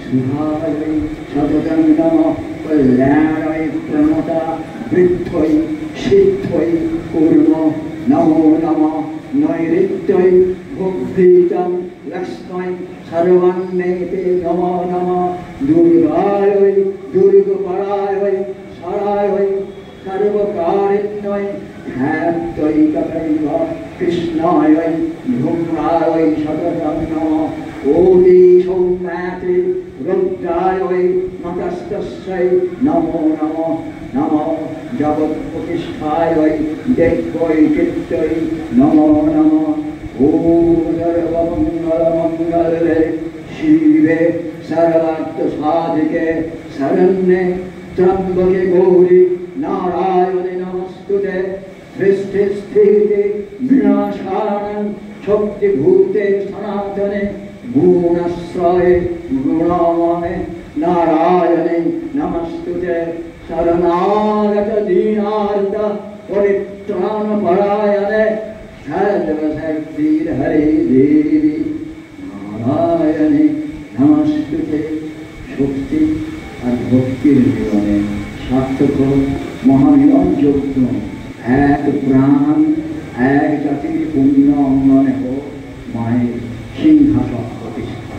सुधायै सततं नमः कल्याणाय प्रणता वृद्ध्यै सिद्ध्यै पूर्ण नमो नमः नैऋत्यै भुक्तितं लक्ष्मै सर्वान्नेते नमो नमः दुर्गायै दुर्गपरायै सरायै सर्वकारिण्यै ख्यात्यै तथैव कृष्णायै धूम्रायै सततं नमः ओदि सौम्याति रुद्रायै नमस्तस्यै नमो नमः नमः जगत्प्रतिष्ठायै देव्यै चित्तयै नमो नमः ओम सर्वमंगलमंगले शिवे सर्वार्थसाधिके शरण्ये त्र्यंबके गौरी नारायणे नमस्तुते सृष्टि स्थिति विनाशानं शक्तिभूते सनातने गुणाश्रये गुणामये नारायणे नमस्तुते शरणागत दीनार्थ परित्राणपरायणे सर्वशक्तिर्हरे देवी नारायणे नमस्तुते। शक्ति और भक्तिर जीवने सार्थक महामिलन यज्ञ एक प्राण एक जातिर पुण्य अंगने हो माয়ের সিংহাসন প্রতিষ্ঠা।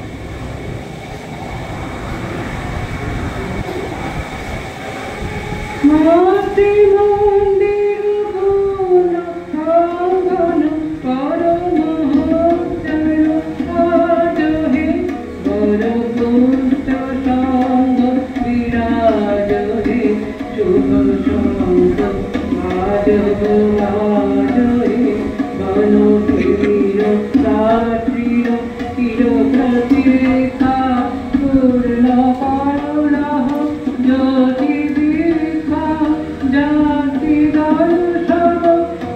मातृ मंदिर भुवन प्रांगण परमहंसय आज हे वरपुष्ट संग विराज हे शुभ संग आज आज हे मनोतीर रात्रिर तीर प्रतिरेखा पूर्ण करुणा ज्योति जाति दर्शन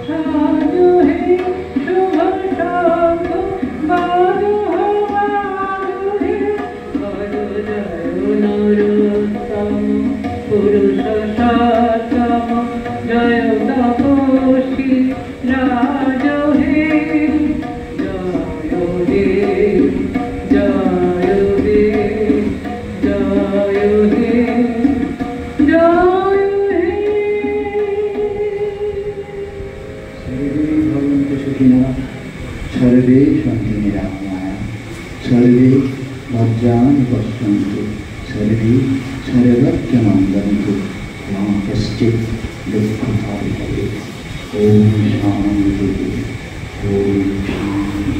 साज हे शुभ संग बाज हे वर जय नरोत्तम पुरुष सतम जय तपोषी राज हे जय देव जय देव जय देव जय सर्वे भवन्तु सुखिनः सर्वे सन्तु निरामयाः सर्वे भद्राणि पश्यन्तु सर्वे सर्वत्र मङ्गलन्तु मा कश्चित् दुःखं भवेत्। ॐ शान्ति ॐ शान्ति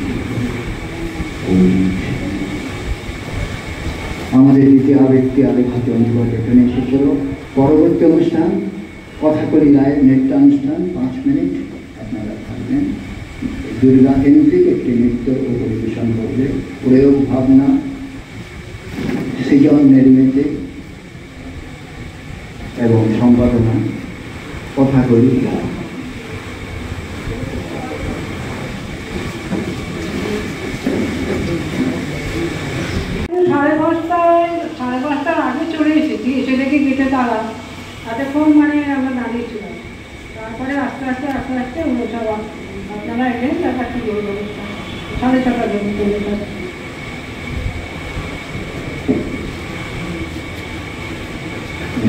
ॐ शान्ति। আমাদের দ্বিতীয় আবৃত্তি আলেখিত অনুবাদ এখানে শেষ হলো। পরবর্তী অনুষ্ঠান কথাকলি লাইভ নৃত্যানুষ্ঠান 5 মিনিট আপনারা থাকবেন। দুর্গা কেন্দ্রিক একটি নৃত্য ও পরিবেশন করবে। প্রয়োগ ভাবনা সৃজন নির্মিতি এবং সম্পাদনা কথাকলি লাইভ। সাড়ে পাঁচটার আগে চলে এসেছি, এসে দেখি গেটে তালা। এতক্ষণ মানে আমরা দাঁড়িয়েছিলাম, তারপরে আস্তে আস্তে ওগুলো সব আপনারা এলেন, তারপর কি বলবো 6:30 জন্য চলে যাচ্ছে।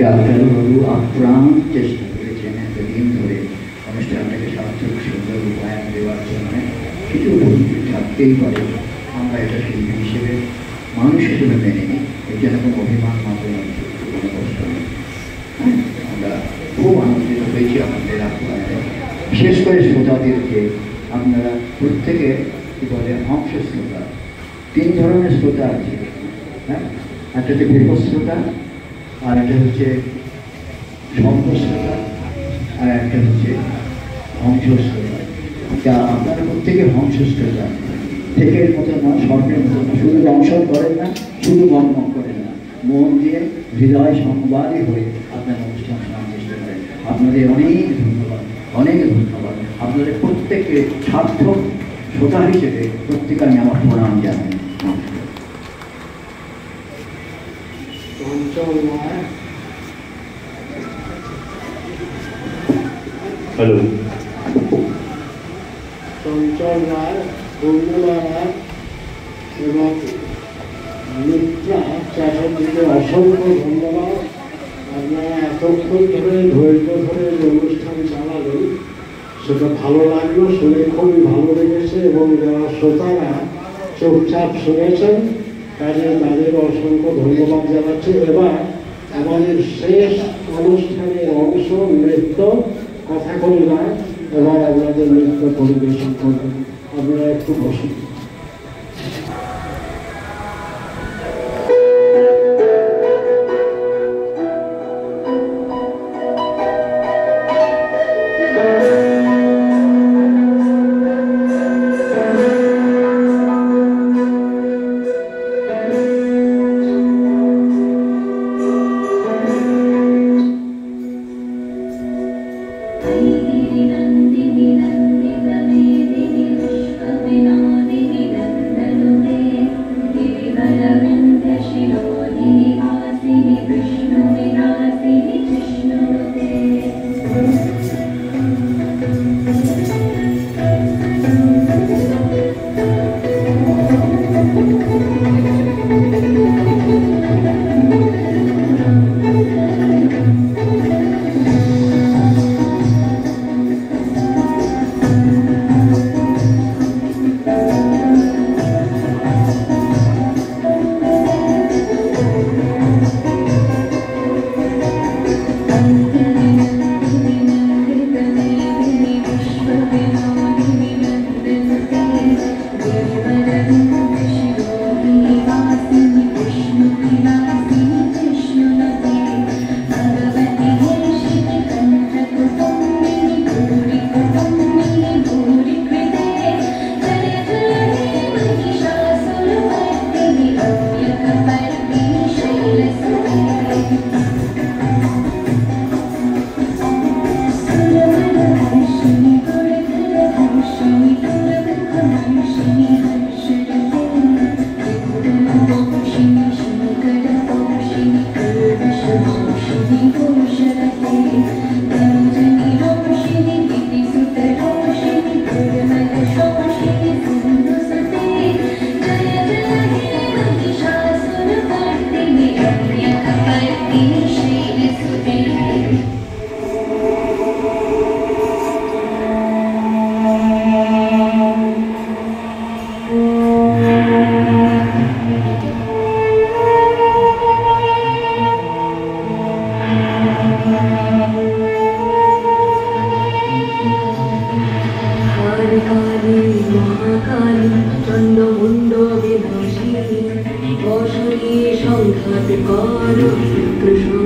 ডাক্তারবাবু আপ্রাণ চেষ্টা করেছেন এতদিন ধরে অনুষ্ঠানটাকে সার্থক সুন্দর রূপায়ণ দেওয়ার জন্য। কিছু ভুল থাকতেই পারে, আমরা এটা শিল্পী হিসেবে মানুষ হিসেবে মেনে নিই। এখানে কোনো অভিমান মাত্র নয়, কোনো কষ্ট নেই। আমরা খুব আনন্দিত হয়েছি আমাদের আপনাদের, বিশেষ করে শ্রোতাদেরকে আপনারা প্রত্যেকে কী বলে অংশ শ্রোতা। 3 ধরনের শ্রোতা আছে, হ্যাঁ, একটা হচ্ছে বিপদ শ্রোতা, আর একটা হচ্ছে শব্দ শ্রোতা, আর একটা হচ্ছে হংস শ্রোতা। তা আপনারা প্রত্যেকে হংস শ্রোতা, থেকের মতো না, স্বর্ণের মতো না, শুধু দংশন করেন না, শুধু মনমন করেন না, মন দিয়ে হৃদয় সংবাদই হয়ে আপনার অনুষ্ঠান শোনার চেষ্টা করেন। আপনাদের অনেক ধন্যবাদ, অনেক ধন্যবাদ। আপনাদের প্রত্যেককে সার্থক শ্রোতা হিসেবে প্রত্যেকে আমি আমার প্রণাম জানাই। হ্যালো, চঞ্চল রায়, বন্ধুরা রায় এবং মিত্রা চ্যাটার্জিকে অসংখ্য ধন্যবাদ। আপনারা এতক্ষণ ধরে ধৈর্য ধরে অনুষ্ঠান চালালেন, সেটা ভালো লাগলো, শুনে খুবই ভালো লেগেছে। এবং যারা শ্রোতারা চুপচাপ শুনেছেন, কাজে তাদের অসংখ্য ধন্যবাদ জানাচ্ছি। এবার আমাদের শেষ অনুষ্ঠানের অংশ নৃত্য, কথা করি না, এবার আপনাদের নৃত্য পরিবেশন করবেন। আপনারা একটু বসুন। Hare Krishna, Hare Krishna,